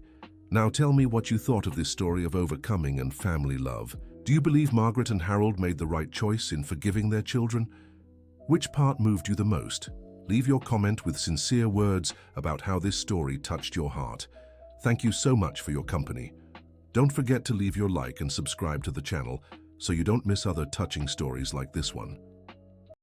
Now tell me what you thought of this story of overcoming and family love. Do you believe Margaret and Harold made the right choice in forgiving their children? Which part moved you the most? Leave your comment with sincere words about how this story touched your heart. Thank you so much for your company. Don't forget to leave your like and subscribe to the channel so you don't miss other touching stories like this one.